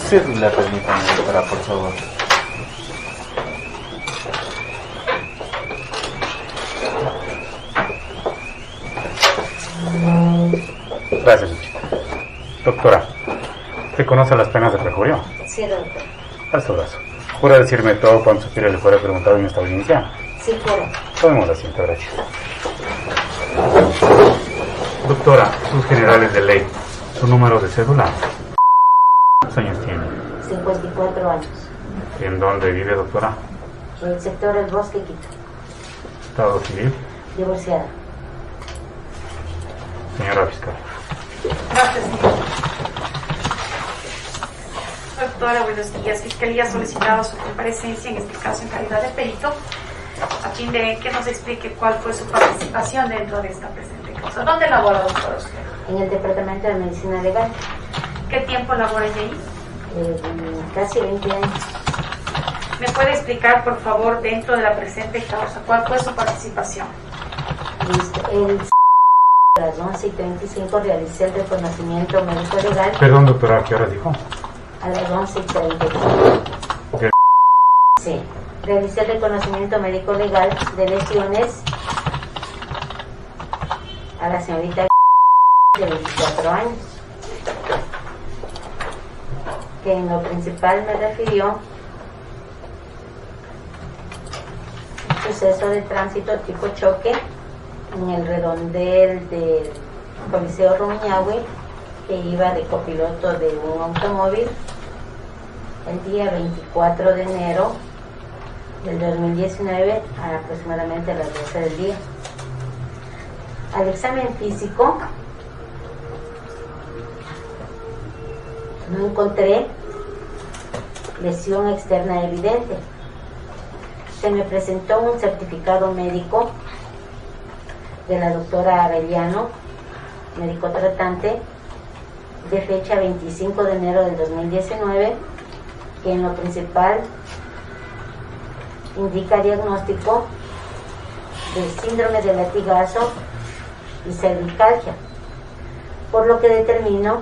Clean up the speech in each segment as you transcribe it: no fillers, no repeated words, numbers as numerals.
cédula, permítame, doctora, por favor. Gracias, Luchita. Doctora, ¿te conoce las penas de perjurio? Sí, doctor. Haz tu brazo. ¿Jura decirme todo cuanto superior le fuera preguntado en esta audiencia? Sí, juro. Tomemos asiento, gracias. Doctora, sus generales de ley, su número de cédula. ¿Cuántos años tiene? 54 años. ¿En dónde vive, doctora? En el sector El Bosque, Quito. ¿Estado civil? Divorciada. Señora fiscal. Gracias, señor. Doctora, buenos días. Fiscalía ha solicitado su comparecencia, en este caso en calidad de perito, a fin de que nos explique cuál fue su participación dentro de esta presente causa. ¿Dónde labora, doctora, usted? En el Departamento de Medicina Legal. ¿Qué tiempo labora allí? Casi 20 años. ¿Me puede explicar, por favor, dentro de la presente causa, cuál fue su participación? A las 11:35 realicé el reconocimiento médico legal. Perdón, doctora, ¿a qué horas dijo? A las 11:35. ¿Qué? Sí. Realicé el reconocimiento médico legal de lesiones a la señorita de 24 años, que en lo principal me refirió un suceso de tránsito tipo choque en el redondel del Coliseo Rumiñahui, que iba de copiloto de un automóvil el día 24 de enero del 2019 a aproximadamente las 12 del día. Al examen físico no encontré lesión externa evidente. Se me presentó un certificado médico de la doctora Arellano, médico tratante, de fecha 25 de enero del 2019, que en lo principal indica diagnóstico de síndrome de latigazo y cervicalgia, por lo que determino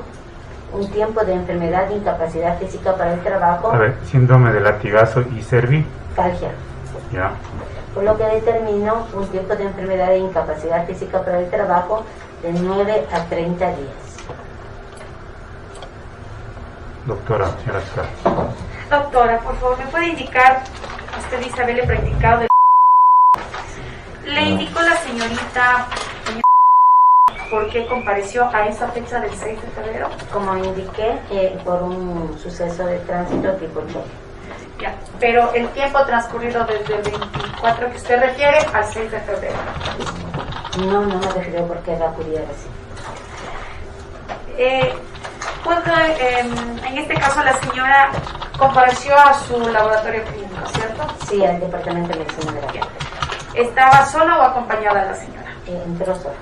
un tiempo de enfermedad de incapacidad física para el trabajo. A ver, síndrome de latigazo y cervicalgia. Ya. Por lo que determino un tiempo de enfermedad de incapacidad física para el trabajo de 9 a 30 días. Doctora, señora fiscal. Doctora, por favor, ¿me puede indicar, usted dice haberle practicado le indicó la señorita por qué compareció a esa fecha del 6 de febrero? Como indiqué, por un suceso de tránsito tipo choque. Ya, pero el tiempo transcurrido desde el 24 que usted refiere al 6 de febrero. No me refiero porque era acudir así. En este caso la señora compareció a su laboratorio clínico, ¿cierto? Sí, al Departamento de Medicina Legal. ¿Estaba sola o acompañada la señora? Entró sola.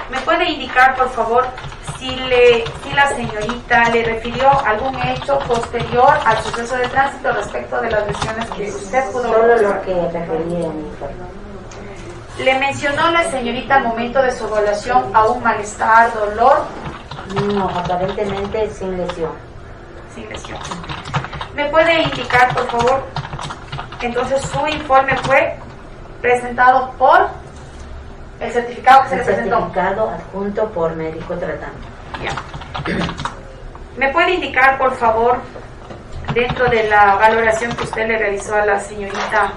¿Me puede indicar, por favor, si la señorita le refirió algún hecho posterior al suceso de tránsito respecto de las lesiones que usted pudo Solo observar? lo que referí en mi informe. ¿Le mencionó la señorita al momento de su evaluación a un malestar, dolor? No, aparentemente sin lesión. Sin lesión. ¿Me puede indicar, por favor, entonces su informe fue presentado por el certificado que se le presentó? Certificado adjunto por médico tratante. Ya. ¿Me puede indicar, por favor, dentro de la valoración que usted le realizó a la señorita,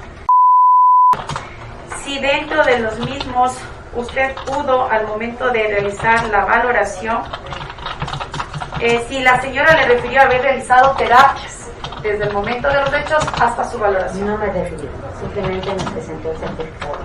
si dentro de los mismos usted pudo, al momento de realizar la valoración, si la señora le refirió a haber realizado terapias desde el momento de los hechos hasta su valoración? No me refiero, simplemente me presentó el certificado.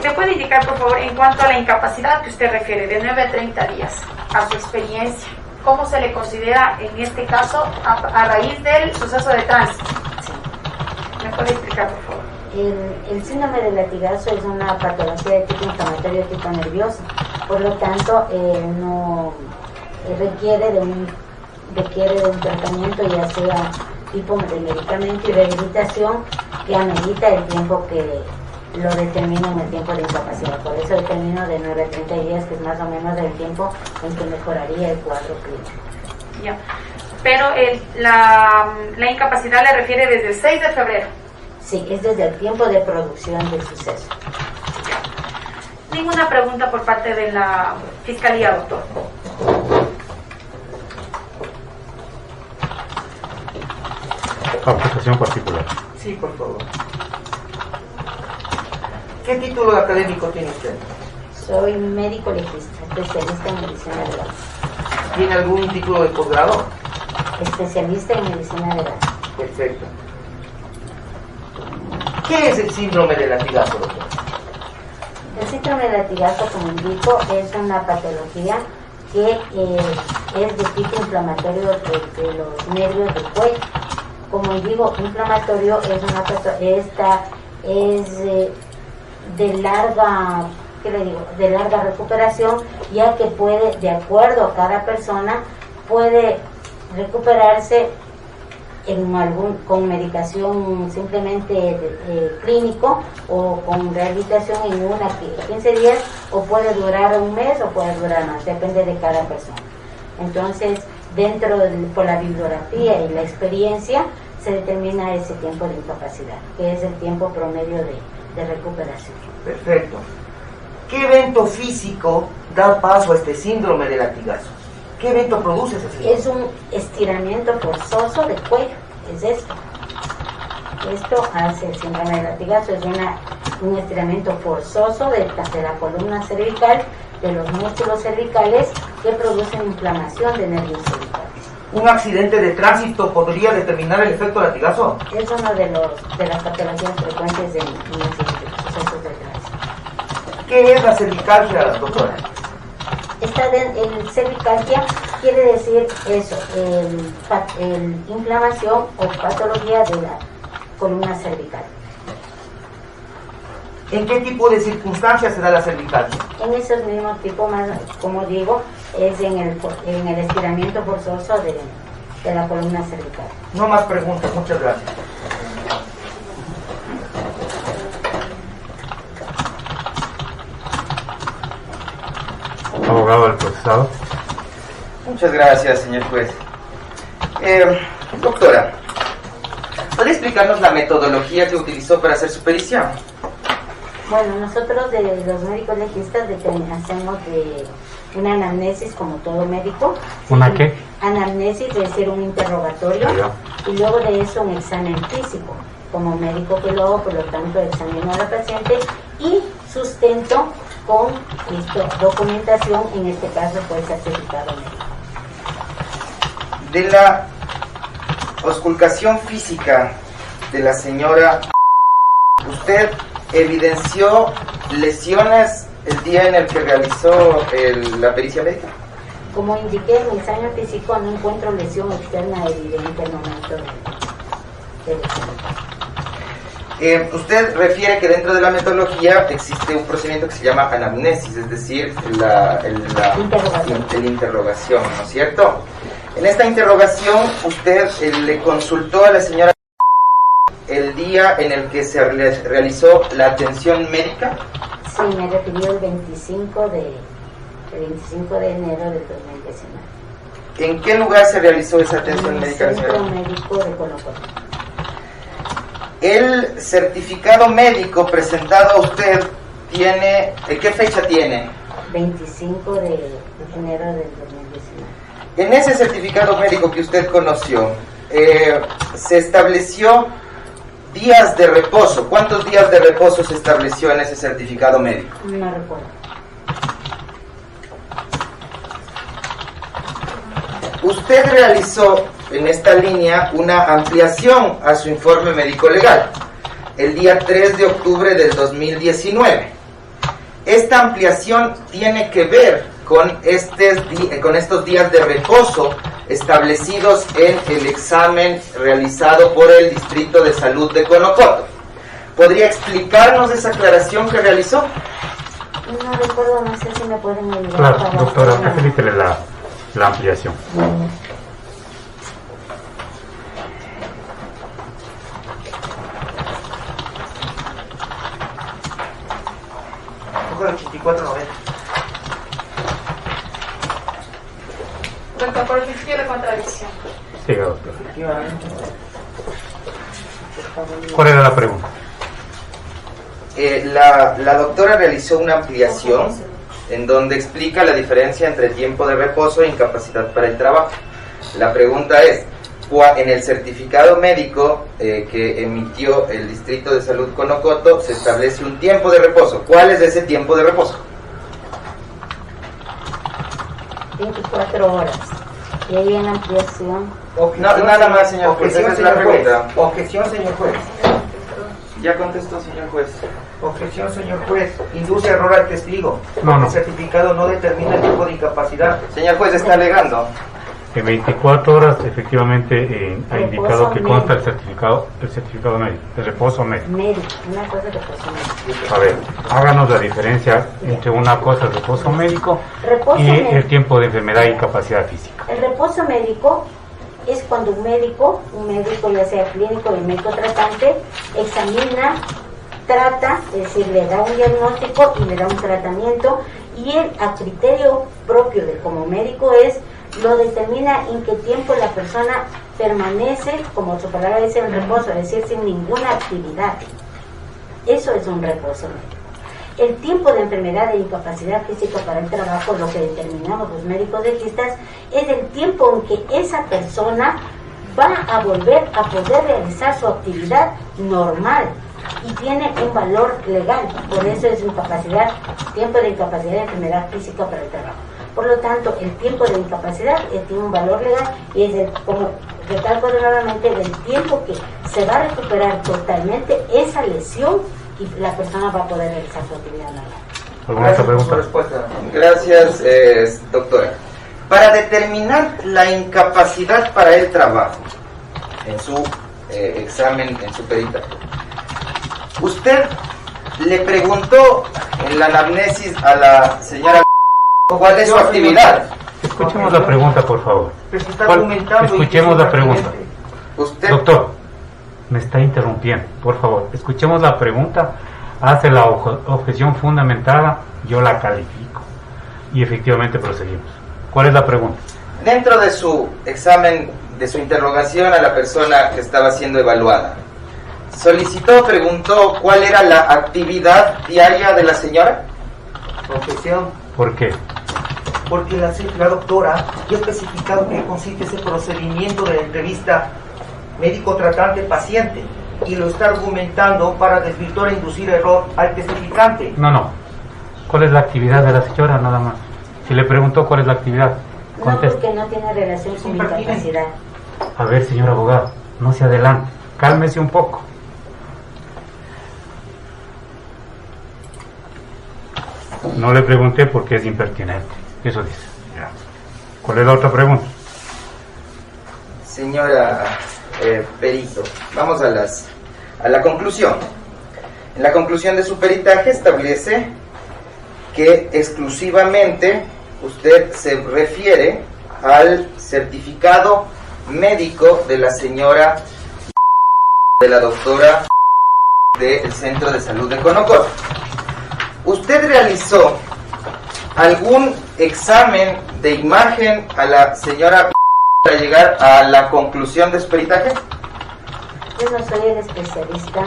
¿Me puede indicar, por favor, en cuanto a la incapacidad que usted refiere, de 9 a 30 días, a su experiencia, cómo se le considera en este caso a raíz del suceso de tránsito? Sí. ¿Me puede explicar, por favor? El síndrome de latigazo es una patología de tipo inflamatorio de tipo nervioso, por lo tanto no requiere de un tratamiento, ya sea tipo de medicamento y rehabilitación, que amerita el tiempo que lo determino en el tiempo de incapacidad. Por eso determino de 9 a 30 días, que es más o menos el tiempo en que mejoraría el cuadro clínico. Ya. Pero la incapacidad le refiere desde el 6 de febrero. Sí, es desde el tiempo de producción del suceso. Ninguna pregunta por parte de la Fiscalía, doctor. Aplicación particular. Sí, por favor. ¿Qué título académico tiene usted? Soy médico legista, especialista en medicina legal. ¿Tiene algún título de posgrado? Especialista en medicina legal. Perfecto. ¿Qué es el síndrome de latigazo, doctor? El síndrome de latigazo, como indico, es una patología que es de tipo inflamatorio de los nervios del cuello. Como digo, inflamatorio es una de larga, ¿qué le digo? De larga recuperación, ya que puede, de acuerdo a cada persona, puede recuperarse con medicación simplemente clínico o con rehabilitación en 15 días, o puede durar un mes o puede durar más, depende de cada persona. Entonces, por la bibliografía y la experiencia, se determina ese tiempo de incapacidad, que es el tiempo promedio de recuperación. Perfecto. ¿Qué evento físico da paso a este síndrome de latigazo? ¿Qué evento produce ese síndrome? Es un estiramiento forzoso del cuello, es esto. Esto hace el síndrome de latigazo, es un estiramiento forzoso de la columna cervical, de los músculos cervicales, que producen inflamación de nervios cervicales. ¿Un accidente de tránsito podría determinar el efecto latigazo? Es uno de las patologías frecuentes de sucesos de tránsito. ¿Qué es la cervicalgia, doctora? El cervicalgia quiere decir eso, inflamación o patología de la columna cervical. ¿En qué tipo de circunstancias se da la cervicalgia? En esos mismos tipos, más, como digo, es en el estiramiento forzoso de la columna cervical. No más preguntas, muchas gracias. Abogado del procesado. Muchas gracias, señor juez. Doctora, ¿puede explicarnos la metodología que utilizó para hacer su pericia? Bueno, nosotros de los médicos legistas hacemos una anamnesis como todo médico. ¿Una qué? Anamnesis, es decir, un interrogatorio, y luego de eso un examen físico. Como médico que lo hago, por lo tanto examino a la paciente y sustento con documentación, en este caso fue el certificado médico. De la auscultación física de la señora, ¿usted evidenció lesiones el día en el que realizó la pericia médica? Como indiqué en mi examen físico, no encuentro lesión externa evidente al momento de usted refiere que dentro de la metodología existe un procedimiento que se llama anamnesis, es decir, el interrogación, ¿no es cierto? En esta interrogación, usted le consultó a la señora el día en el que se realizó la atención médica. Sí, me refirió el 25 de enero del 2019. ¿En qué lugar se realizó esa atención médica? En el Centro Médico de Colo Colo. El certificado médico presentado a usted tiene, ¿qué fecha tiene? 25 de enero del 2019. En ese certificado médico que usted conoció, se estableció días de reposo. ¿Cuántos días de reposo se estableció en ese certificado médico? No recuerdo. Usted realizó en esta línea una ampliación a su informe médico legal el día 3 de octubre del 2019. Esta ampliación tiene que ver con estos días de reposo establecidos en el examen realizado por el Distrito de Salud de Conocoto. ¿Podría explicarnos esa aclaración que realizó? No recuerdo, no sé si me pueden ayudar. Claro, para doctora, hacer una- facilítele la ampliación. 2490. Doctor, por el principio de contradicción. Siga, doctor. Efectivamente. ¿Cuál era la pregunta? La doctora realizó una ampliación en donde explica la diferencia entre tiempo de reposo e incapacidad para el trabajo. La pregunta es, en el certificado médico que emitió el Distrito de Salud Conocoto se establece un tiempo de reposo. ¿Cuál es ese tiempo de reposo? 24 horas. Y hay una ampliación. Nada más, señor juez, esa es la pregunta. Objeción, señor juez. Ya contestó, señor juez. Objeción, señor juez. Induce error al testigo. No. El certificado no determina el tipo de incapacidad. Señor juez, está alegando. En 24 horas, efectivamente, ha indicado que Reposo consta el certificado médico, de reposo médico. Médico, una cosa de reposo médico. A ver, háganos la diferencia entre una cosa es reposo médico Reposo y médico. el tiempo de enfermedad e incapacidad física. El reposo médico es cuando un médico ya sea clínico o médico tratante, examina, trata, es decir, le da un diagnóstico y le da un tratamiento, y él, a criterio propio de como médico, lo determina en qué tiempo la persona permanece, como su palabra dice, en reposo, es decir, sin ninguna actividad. Eso es un reposo médico. El tiempo de enfermedad e incapacidad física para el trabajo, lo que determinamos los médicos legistas, es el tiempo en que esa persona va a volver a poder realizar su actividad normal y tiene un valor legal. Por eso es incapacidad, tiempo de incapacidad y enfermedad física para el trabajo. Por lo tanto, el tiempo de incapacidad tiene un valor legal y es como recalco nuevamente, del tiempo que se va a recuperar totalmente esa lesión y la persona va a poder realizar su actividad normal. ¿Alguna otra Gracias por su pregunta? respuesta. Gracias, doctora. Para determinar la incapacidad para el trabajo, en su examen, en su peritaje, usted le preguntó en la anamnesis a la señora cuál es su actividad. Escuchemos la pregunta, por favor. Pero se está ¿Cuál? argumentando y Escuchemos la pregunta. Usted, Doctor, me está interrumpiendo, por favor. Escuchemos la pregunta, hace la objeción fundamentada, yo la califico y efectivamente proseguimos. ¿Cuál es la pregunta? dentro de su examen, de su interrogación a la persona que estaba siendo evaluada, preguntó cuál era la actividad diaria de la señora. Objeción. ¿Por qué? Porque la doctora ya ha especificado que consiste ese procedimiento de la entrevista médico-tratante-paciente y lo está argumentando para desvirtuar e inducir error al testificante. No. ¿Cuál es la actividad de la señora? Nada más. Si le preguntó cuál es la actividad, No, conteste. porque no tiene relación con incapacidad. A ver, señor abogado, no se adelante. Cálmese un poco. No le pregunté porque es impertinente. Eso dice. ¿Cuál es la otra pregunta? Señora perito, vamos a la conclusión. En la conclusión de su peritaje establece que exclusivamente usted se refiere al certificado médico de la señora, de la doctora del Centro de Salud de Conocoto. ¿Usted realizó algún examen de imagen a la señora para llegar a la conclusión de su peritaje? Yo no soy el especialista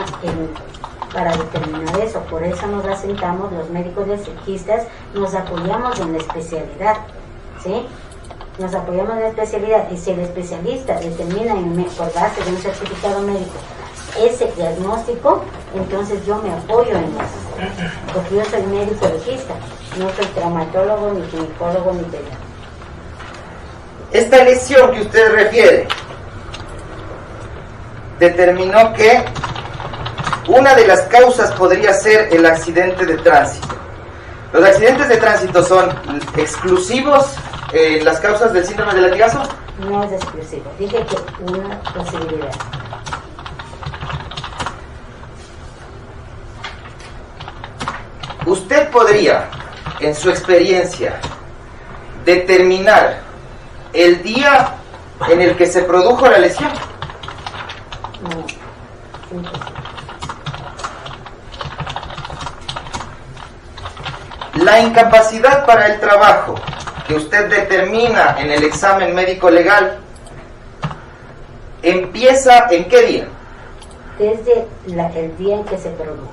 para determinar eso, por eso nos asentamos los médicos legistas, nos apoyamos en la especialidad, ¿sí? Nos apoyamos en la especialidad y si el especialista determina por base de un certificado médico ese diagnóstico, entonces yo me apoyo en eso, porque yo soy médico legista, no soy traumatólogo, ni ginecólogo, ni pediatra. Esta lesión que usted refiere determinó que una de las causas podría ser el accidente de tránsito. ¿Los accidentes de tránsito son exclusivos en las causas del síndrome de latigazo? No es exclusivo, dije que una posibilidad. ¿Usted podría, en su experiencia, determinar el día en el que se produjo la lesión? No, imposible. La incapacidad para el trabajo que usted determina en el examen médico legal empieza ¿en qué día? Desde el día en que se produjo,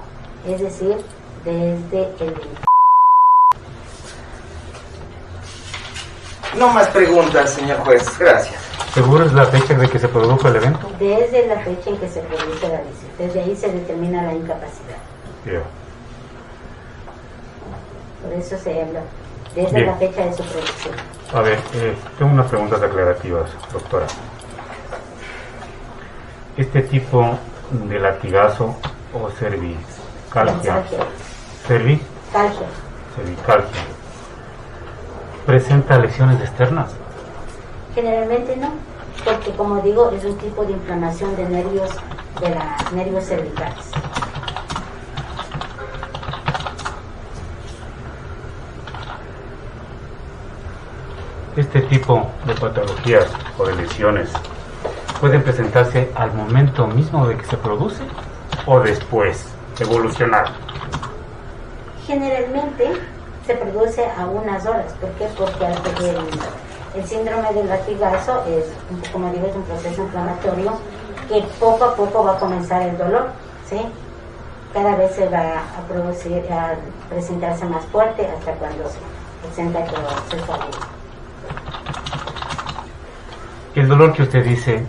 es decir, desde el 20. No más preguntas, señor juez. Gracias. ¿Seguro es la fecha de que se produjo el evento? Desde la fecha en que se produce la lesión. Desde ahí se determina la incapacidad. Bien. Por eso se habla desde Bien. la fecha de su producción. A ver, tengo unas preguntas aclarativas, doctora. Este tipo de latigazo o cervicalgia, Calgia. cervicalgia, ¿presenta lesiones externas? Generalmente no, porque como digo, es un tipo de inflamación de nervios cervicales. Este tipo de patologías o de lesiones pueden presentarse al momento mismo de que se produce o después, evolucionar. Generalmente se produce a unas horas. ¿Por qué? Porque el síndrome del latigazo es, como digo, es un proceso inflamatorio que poco a poco va a comenzar el dolor, ¿sí? Cada vez se va a presentarse más fuerte hasta cuando se presenta que se estabiliza. El dolor que usted dice,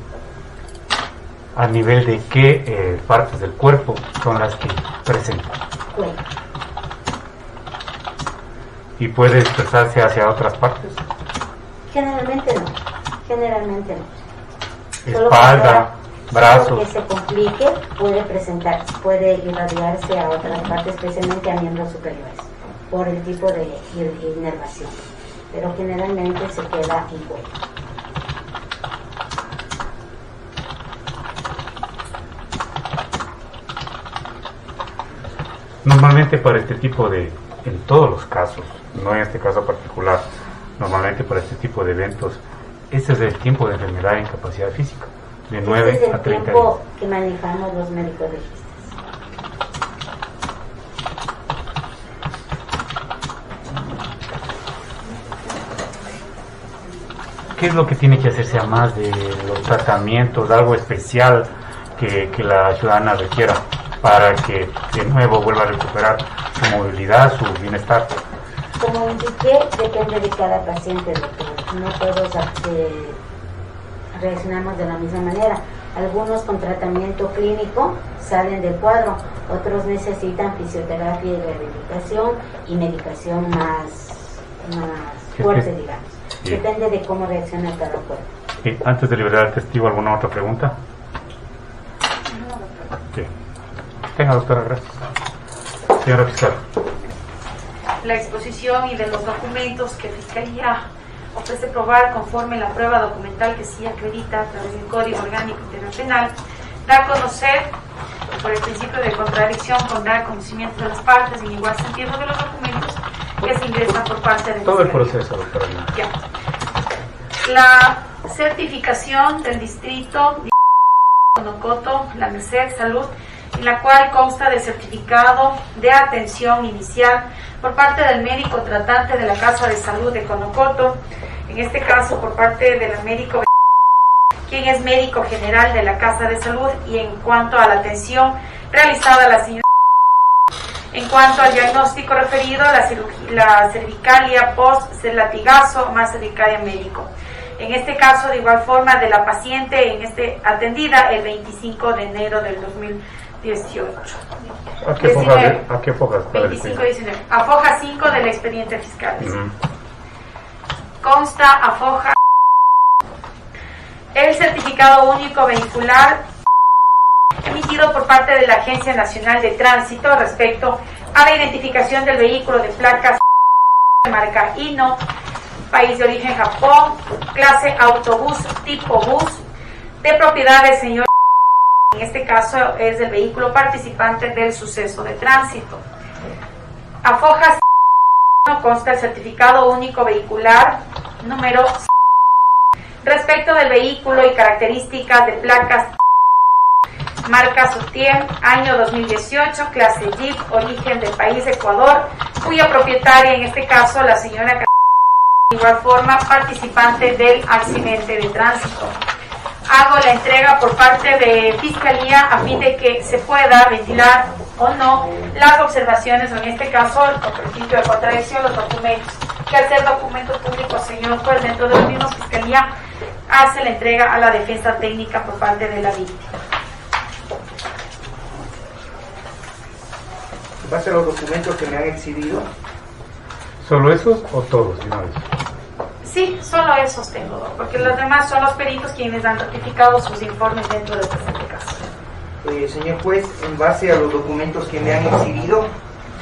¿a nivel de qué partes del cuerpo son las que presenta? Bueno, ¿Y puede expresarse hacia otras partes? generalmente no. Solo Espalda, brazos. que se complique puede irradiarse a otras partes, especialmente a miembros superiores, por el tipo de inervación. Pero generalmente se queda en cuello. Normalmente para este tipo de, en todos los casos, no en este caso particular, normalmente para este tipo de eventos, ese es el tiempo de enfermedad e incapacidad física, de 9 Este es a el 30 tiempo días. que manejamos los médicos legistas. ¿Qué es lo que tiene que hacerse a más de los tratamientos, algo especial que la ciudadana requiera para que de nuevo vuelva a recuperar su movilidad, su bienestar? Como indiqué, depende de cada paciente, doctor. No todos reaccionamos de la misma manera. Algunos con tratamiento clínico salen del cuadro, otros necesitan fisioterapia y rehabilitación y medicación más fuerte, digamos. Sí. Depende de cómo reacciona cada cuerpo. Sí, antes de liberar al testigo, ¿alguna otra pregunta? Sí. Tenga, doctora, gracias. Señora fiscal. La exposición y de los documentos que Fiscalía ofrece probar conforme la prueba documental que sí acredita a través del Código Orgánico Integral Penal, da a conocer por el principio de contradicción con dar conocimiento de las partes en igual sentido de los documentos que se ingresan por parte de Todo el Fiscalía. proceso, doctora. Ya. La certificación del distrito de Conocoto, la Merced Salud, en la cual consta del certificado de atención inicial por parte del médico tratante de la Casa de Salud de Conocoto, en este caso por parte del médico, quien es médico general de la Casa de Salud, y en cuanto a la atención realizada a la señora, en cuanto al diagnóstico referido a la cervicalia post-latigazo más cervicalia médico. En este caso, de igual forma, de la paciente atendida el 25 de enero del 2018. ¿A qué época está el 25-19. Afoja 5 del expediente fiscal. Ujú. Consta afoja el certificado único vehicular emitido por parte de la Agencia Nacional de Tránsito respecto a la identificación del vehículo de placas de marca Hino, país de origen Japón, clase autobús tipo bus, de propiedad del señor. En este caso es el vehículo participante del suceso de tránsito. Afoja consta el certificado único vehicular número respecto del vehículo y características de placas marca Sutiel, año 2018, clase Jeep, origen del país Ecuador, cuya propietaria, en este caso, la señora de igual forma participante del accidente de tránsito. Hago la entrega por parte de Fiscalía a fin de que se pueda ventilar o no las observaciones, o en este caso, por principio de contradicción, los documentos, que al ser documentos públicos, señor juez, dentro de la misma Fiscalía hace la entrega a la defensa técnica por parte de la víctima. En base a los documentos que me han exhibido, ¿Solo esos o todos? De una vez? Sí, solo esos tengo, porque los demás son los peritos quienes han ratificado sus informes dentro de este caso. señor juez, en base a los documentos que me han exhibido,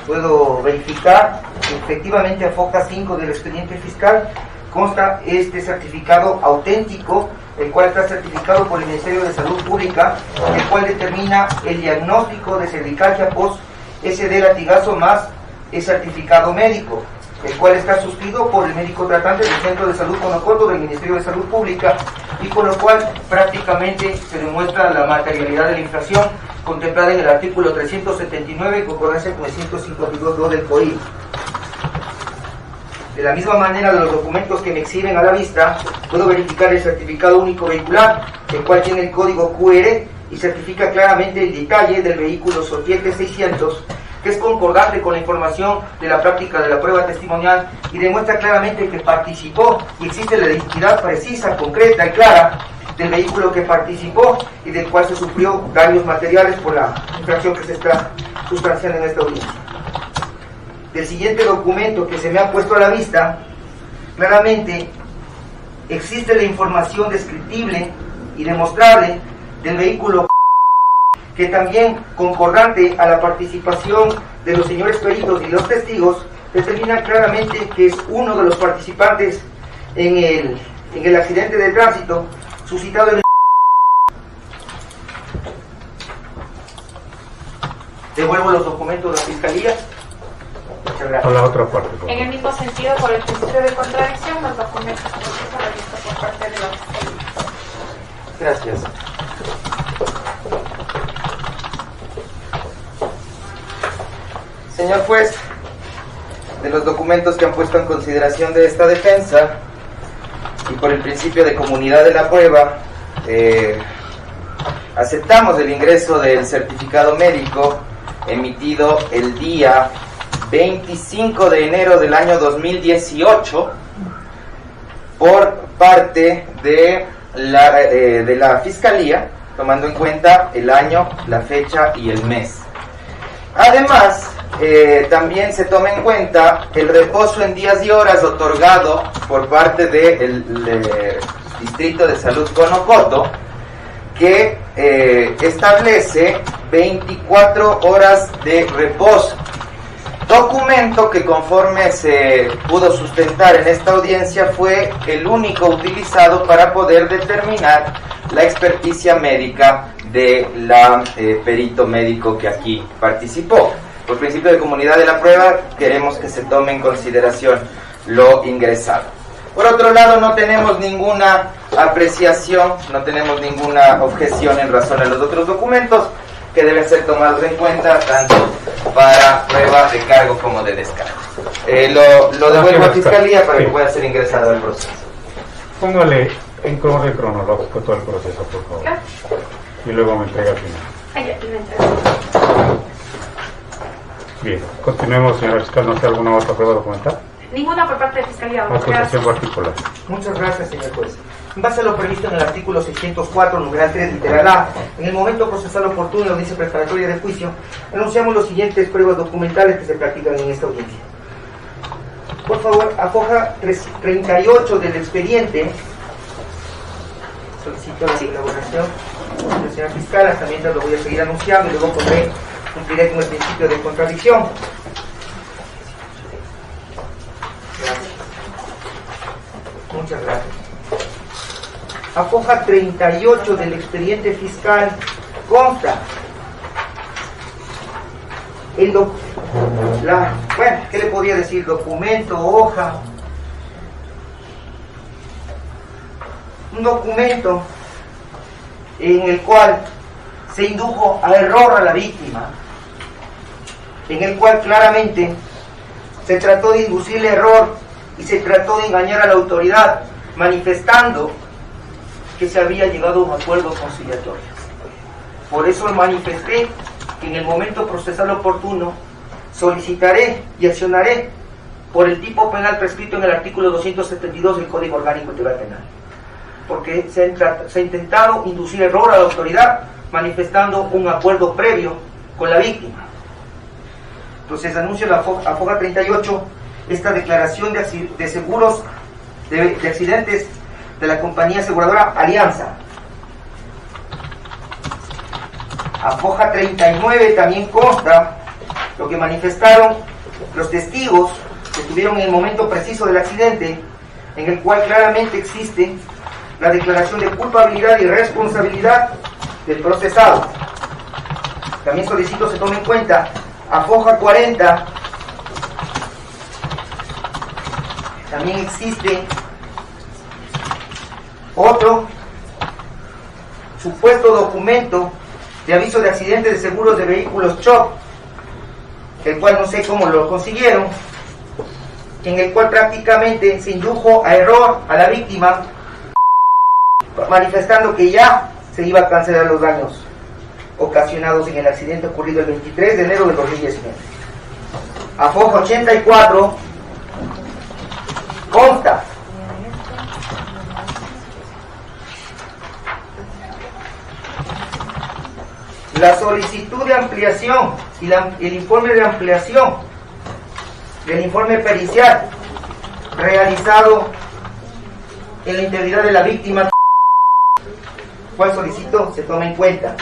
puedo verificar que efectivamente a foca 5 del expediente fiscal consta este certificado auténtico, el cual está certificado por el Ministerio de Salud Pública, el cual determina el diagnóstico de cervicalgia post SD latigazo más el certificado médico, el cual está suscrito por el médico tratante del Centro de Salud Conocoto del Ministerio de Salud Pública, y por lo cual prácticamente se demuestra la materialidad de la infracción contemplada en el artículo 379 en concordancia con el 152.2 del COI. De la misma manera, de los documentos que me exhiben a la vista, puedo verificar el certificado único vehicular, el cual tiene el código QR y certifica claramente el detalle del vehículo Sutiel T600, que es concordante con la información de la práctica de la prueba testimonial y demuestra claramente que participó y existe la identidad precisa, concreta y clara del vehículo que participó y del cual se sufrió daños materiales por la infracción que se está sustanciando en esta audiencia. Del siguiente documento que se me ha puesto a la vista, claramente existe la información descriptible y demostrable del vehículo, que también, concordante a la participación de los señores peritos y los testigos, determina claramente que es uno de los participantes en el accidente de tránsito suscitado en el... Devuelvo los documentos de la Fiscalía. Muchas gracias. A la otra parte, por En el favor. mismo sentido, por el principio de contradicción, los documentos revistos por parte de la Fiscalía. Gracias. Señor juez, de los documentos que han puesto en consideración de esta defensa y por el principio de comunidad de la prueba, aceptamos el ingreso del certificado médico emitido el día 25 de enero del año 2018 por parte de la Fiscalía, tomando en cuenta el año, la fecha y el mes. Además, también se toma en cuenta el reposo en días y horas otorgado por parte del Distrito de Salud Conocoto, que establece 24 horas de reposo. Documento que, conforme se pudo sustentar en esta audiencia, fue el único utilizado para poder determinar la experticia médica de la perito médico que aquí participó. Por principio de comunidad de la prueba, queremos que se tome en consideración lo ingresado. Por otro lado, no tenemos ninguna apreciación, no tenemos ninguna objeción en razón a los otros documentos que deben ser tomados en cuenta tanto para prueba de cargo como de descargo. Lo devuelvo a Fiscalía para que pueda ser ingresado al proceso. Póngale en orden cronológico todo el proceso, por favor. Claro. Y luego me entrega al final. Ay, aquí me entrego. Bien, continuemos, señora fiscal. ¿No hay alguna otra prueba documental? Ninguna por parte de Fiscalía. Acusación particular. Muchas gracias, señor juez. En base a lo previsto en el artículo 604, numeral 3, literal A, en el momento procesal oportuno de la audiencia preparatoria de juicio, enunciamos los siguientes pruebas documentales que se practican en esta audiencia. Por favor, a hoja 38 del expediente, solicito la elaboración de la señora fiscal, hasta mientras lo voy a seguir anunciando y luego cumpliré con el principio de contradicción. Gracias. Muchas gracias. A hoja 38 del expediente fiscal consta ¿qué le podría decir? Documento, hoja. Un documento en el cual se indujo a error a la víctima, en el cual claramente se trató de inducirle error y se trató de engañar a la autoridad, manifestando que se había llegado a un acuerdo conciliatorio. Por eso manifesté que en el momento procesal oportuno solicitaré y accionaré por el tipo penal prescrito en el artículo 272 del Código Orgánico Integral Penal, porque se ha intentado inducir error a la autoridad manifestando un acuerdo previo con la víctima. Entonces anuncio la AFOGA 38 esta declaración de seguros de accidentes de la compañía aseguradora Alianza. AFOGA 39 también consta lo que manifestaron los testigos que estuvieron en el momento preciso del accidente, en el cual claramente existe la declaración de culpabilidad y responsabilidad del procesado. También solicito se tome en cuenta AFOGA 40. También existe otro supuesto documento de aviso de accidentes de seguros de vehículos CHOP, el cual no sé cómo lo consiguieron, en el cual prácticamente se indujo a error a la víctima, manifestando que ya se iba a cancelar los daños ocasionados en el accidente ocurrido el 23 de enero del 2019. AFOGA 84 consta la solicitud de ampliación y el informe de ampliación del informe pericial realizado en la integridad de la víctima, cual solicito se tome en cuenta.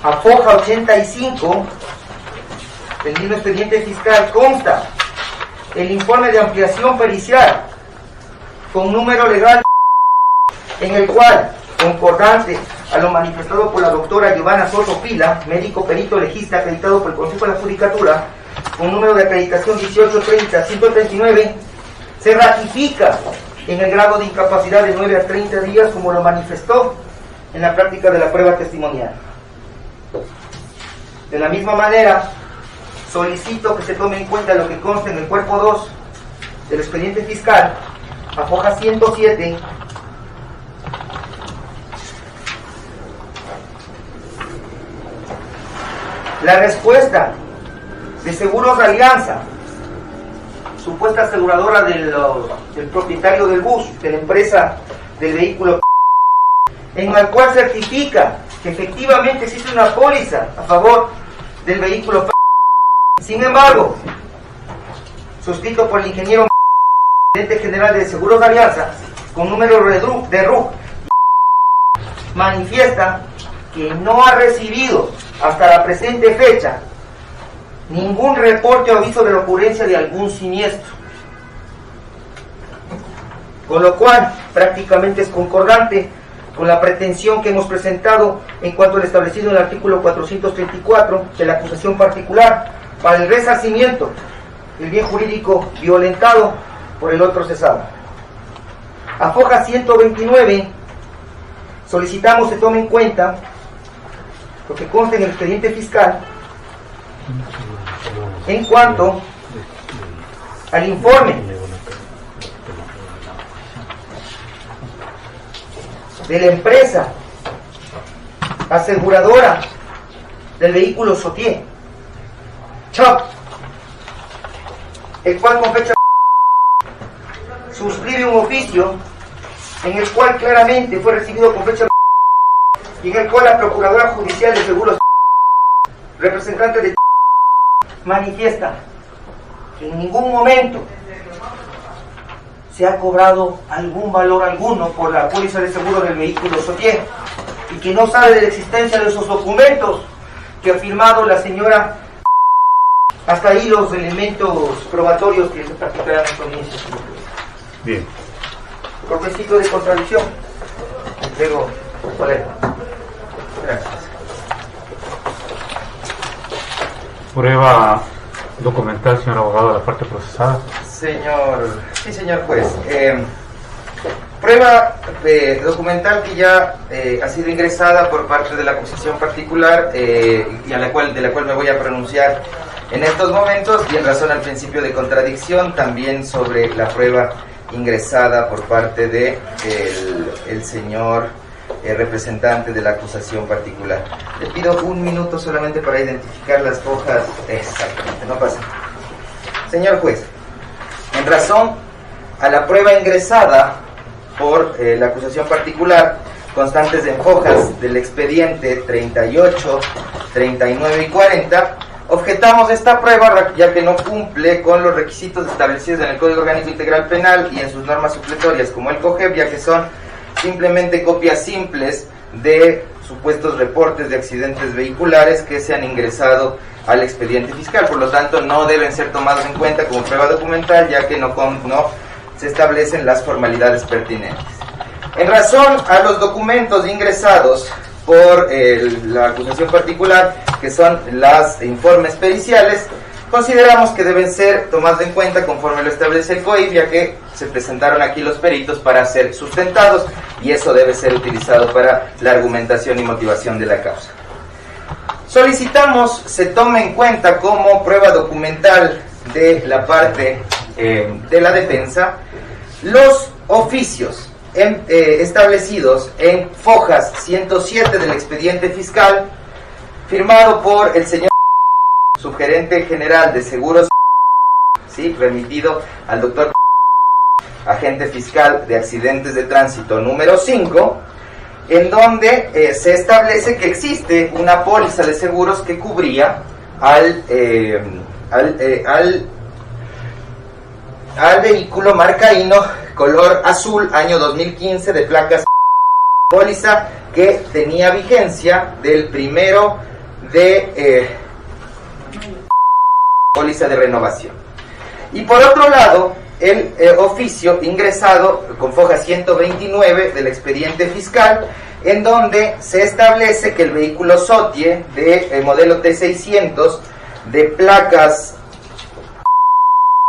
AFOGA 85 del mismo expediente fiscal consta el informe de ampliación pericial con número legal, en el cual, concordante a lo manifestado por la doctora Giovanna Soto Pila, médico perito legista acreditado por el Consejo de la Judicatura, con número de acreditación 1830-139, se ratifica en el grado de incapacidad de 9 a 30 días, como lo manifestó en la práctica de la prueba testimonial. De la misma manera, solicito que se tome en cuenta lo que consta en el cuerpo 2 del expediente fiscal, AFOGA 107, la respuesta de Seguros de Alianza, supuesta aseguradora del propietario del bus, de la empresa del vehículo, en la cual certifica que efectivamente existe una póliza a favor del vehículo. Sin embargo, suscrito por el ingeniero gerente general de Seguros de Alianza, con número de RUC, manifiesta que no ha recibido hasta la presente fecha ningún reporte o aviso de la ocurrencia de algún siniestro, con lo cual prácticamente es concordante con la pretensión que hemos presentado en cuanto al establecido en el artículo 434 de la acusación particular para el resarcimiento del bien jurídico violentado por el otro cesado. AFOGA 129, solicitamos se tome en cuenta lo que consta en el expediente fiscal en cuanto al informe de la empresa aseguradora del vehículo Sotier, CHOP, el cual con fecha suscribe un oficio en el cual claramente fue recibido con fecha y en el cual la Procuradora Judicial de Seguros, representante de manifiesta que en ningún momento se ha cobrado algún valor alguno por la póliza de seguro del vehículo Sotier y que no sabe de la existencia de esos documentos que ha firmado la señora. Hasta ahí los elementos probatorios que se practicarán en provincia. Bien. Cortecito de contradicción. Entrego Valera. Gracias. Prueba documental, señor abogado de la parte procesada. Sí, señor juez. Prueba prueba documental que ya ha sido ingresada por parte de la acusación particular y de la cual me voy a pronunciar en estos momentos, y en razón al principio de contradicción, también sobre la prueba ingresada por parte de el señor representante de la acusación particular. Le pido un minuto solamente para identificar las hojas. Exactamente, no pasa. Señor juez, en razón a la prueba ingresada por la acusación particular, constantes en hojas del expediente 38, 39 y 40, objetamos esta prueba ya que no cumple con los requisitos establecidos en el Código Orgánico Integral Penal y en sus normas supletorias como el COGEP, ya que son simplemente copias simples de supuestos reportes de accidentes vehiculares que se han ingresado al expediente fiscal. Por lo tanto, no deben ser tomados en cuenta como prueba documental, ya que no se establecen las formalidades pertinentes. En razón a los documentos ingresados por la acusación particular, que son los informes periciales, consideramos que deben ser tomados en cuenta conforme lo establece el COIP, ya que se presentaron aquí los peritos para ser sustentados y eso debe ser utilizado para la argumentación y motivación de la causa. Solicitamos se tome en cuenta como prueba documental de la parte de la defensa los oficios establecidos en fojas 107 del expediente fiscal, firmado por el señor subgerente general de seguros, ¿sí?, remitido al doctor agente fiscal de accidentes de tránsito número 5, en donde se establece que existe una póliza de seguros que cubría al vehículo marca Hino color azul año 2015 de placas, póliza que tenía vigencia del 1 de póliza de renovación. Y por otro lado, el oficio ingresado con foja 129 del expediente fiscal, en donde se establece que el vehículo Sotie de modelo T600 de placas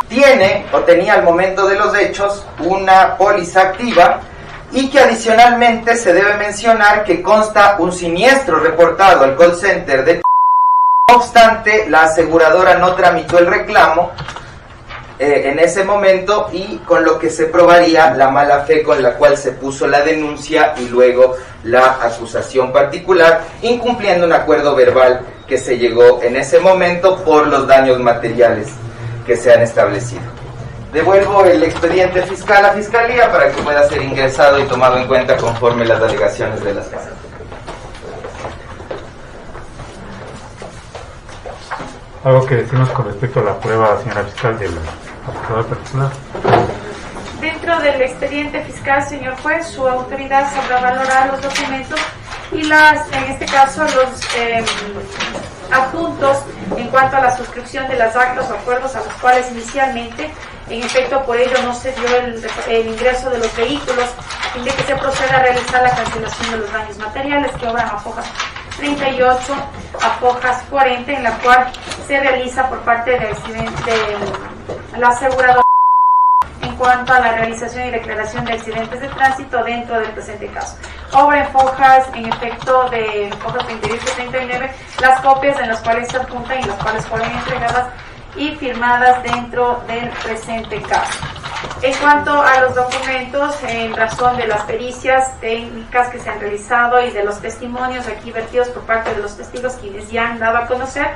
tiene o tenía al momento de los hechos una póliza activa, y que adicionalmente se debe mencionar que consta un siniestro reportado al call center de... No obstante, la aseguradora no tramitó el reclamo en ese momento, y con lo que se probaría la mala fe con la cual se puso la denuncia y luego la acusación particular, incumpliendo un acuerdo verbal que se llegó en ese momento por los daños materiales que se han establecido. Devuelvo el expediente fiscal a Fiscalía para que pueda ser ingresado y tomado en cuenta conforme las alegaciones de las partes. ¿Algo que decirnos con respecto a la prueba, señora fiscal, del acusador particular? Dentro del expediente fiscal, señor juez, su autoridad sabrá valorar los documentos y en este caso los adjuntos en cuanto a la suscripción de las actas o acuerdos a los cuales inicialmente, en efecto, por ello no se dio el ingreso de los vehículos, a fin de que se proceda a realizar la cancelación de los daños materiales que obran a fojas 38 a fojas 40, en la cual se realiza por parte de la aseguradora en cuanto a la realización y declaración de accidentes de tránsito dentro del presente caso. Obra en fojas, en efecto, de fojas 38 y 39, las copias en las cuales se adjuntan y las cuales fueron entregadas y firmadas dentro del presente caso. En cuanto a los documentos, en razón de las pericias técnicas que se han realizado y de los testimonios aquí vertidos por parte de los testigos quienes ya han dado a conocer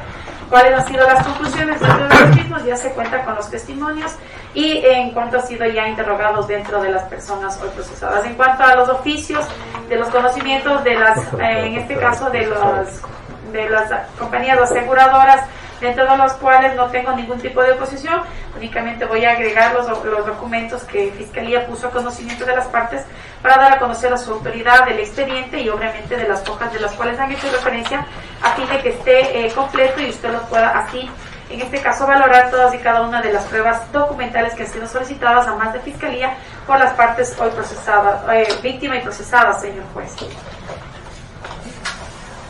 cuáles han sido las conclusiones dentro de los mismos, ya se cuenta con los testimonios y en cuanto ha sido ya interrogados dentro de las personas hoy procesadas. En cuanto a los oficios, de los conocimientos de las, en este caso de las compañías aseguradoras, dentro de los cuales no tengo ningún tipo de oposición, únicamente voy a agregar los documentos que Fiscalía puso a conocimiento de las partes para dar a conocer a su autoridad del expediente y obviamente de las hojas de las cuales han hecho referencia, a fin de que esté completo y usted lo pueda así, en este caso, valorar todas y cada una de las pruebas documentales que han sido solicitadas a más de Fiscalía por las partes hoy procesadas, víctima y procesada, señor juez.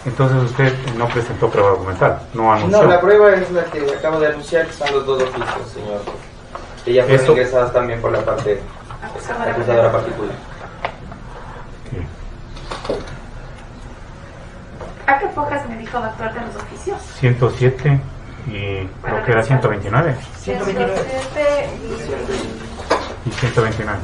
Entonces usted no presentó prueba documental, no anunció. No, la prueba es la que acabo de anunciar, que son los dos oficios, señor. Que ya fueron ingresadas también por la parte acusadora particular. fojas me dijo doctor de los oficios? 107 y creo que era 129 129. y 129.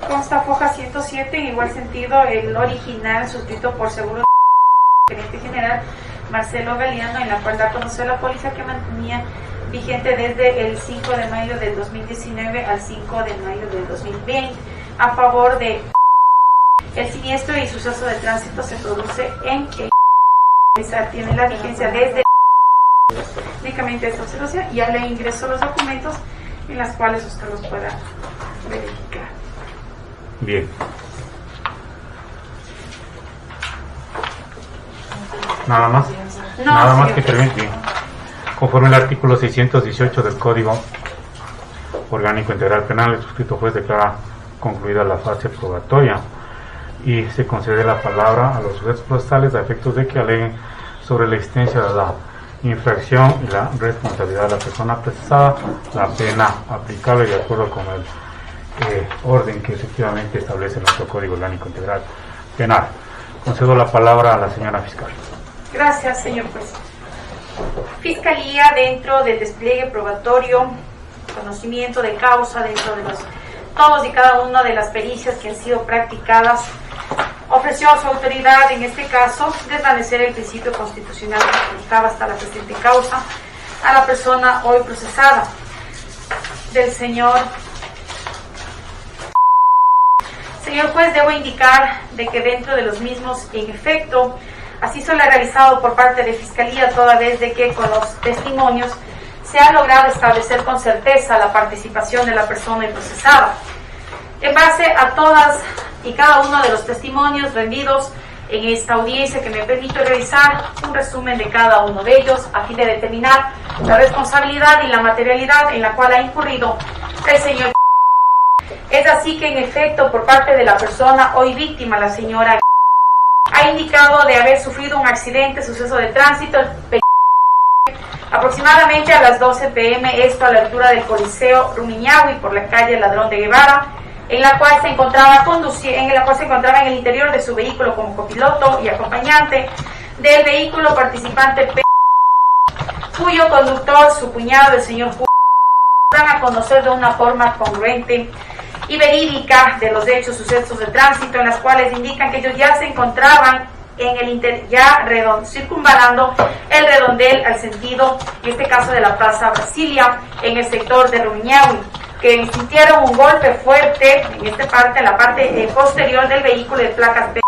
Consta foja 107, en igual sentido el original suscrito por seguro gerente general Marcelo Galeano, en la cual da a conocer la póliza que mantenía vigente desde el 5 de mayo del 2019 al 5 de mayo del 2020 a favor de el siniestro y suceso de tránsito se produce en que tiene la vigencia desde únicamente esta observación y ya le ingreso los documentos en las cuales usted los pueda verificar. Bien. Nada más. No, Nada más señor que juez. permitir. Conforme al artículo 618 del Código Orgánico Integral Penal, el suscrito juez declara concluida la fase probatoria y se concede la palabra a los sujetos procesales a efectos de que aleguen sobre la existencia de la infracción y la responsabilidad de la persona procesada, la pena aplicable de acuerdo con el orden que efectivamente establece nuestro Código Orgánico Integral Penal. Concedo la palabra a la señora fiscal. Gracias, señor juez. Fiscalía, dentro del despliegue probatorio, conocimiento de causa, dentro de todos y cada una de las pericias que han sido practicadas, ofreció a su autoridad, en este caso, desvanecer el principio constitucional que fijaba hasta la presente causa a la persona hoy procesada, del señor. Señor juez, debo indicar de que dentro de los mismos, en efecto, así se lo ha realizado por parte de Fiscalía, toda vez de que con los testimonios se ha logrado establecer con certeza la participación de la persona procesada. En base a todas y cada uno de los testimonios rendidos en esta audiencia, que me permito realizar un resumen de cada uno de ellos a fin de determinar la responsabilidad y la materialidad en la cual ha incurrido el señor. Es así que en efecto, por parte de la persona hoy víctima, la señora ha indicado de haber sufrido un accidente, suceso de tránsito, aproximadamente a las 12 p.m., esto a la altura del Coliseo Rumiñahui por la calle Ladrón de Guevara, en la cual se encontraba en el interior de su vehículo como copiloto y acompañante del vehículo participante P, cuyo conductor, su cuñado, el señor Julio, dan a conocer de una forma congruente y verídica de los hechos, sucesos de tránsito, en las cuales indican que ellos ya se encontraban en el circunvalando el redondel al sentido, en este caso de la Plaza Brasilia, en el sector de Rumiñahui, que sintieron un golpe fuerte en la parte posterior del vehículo de placas P,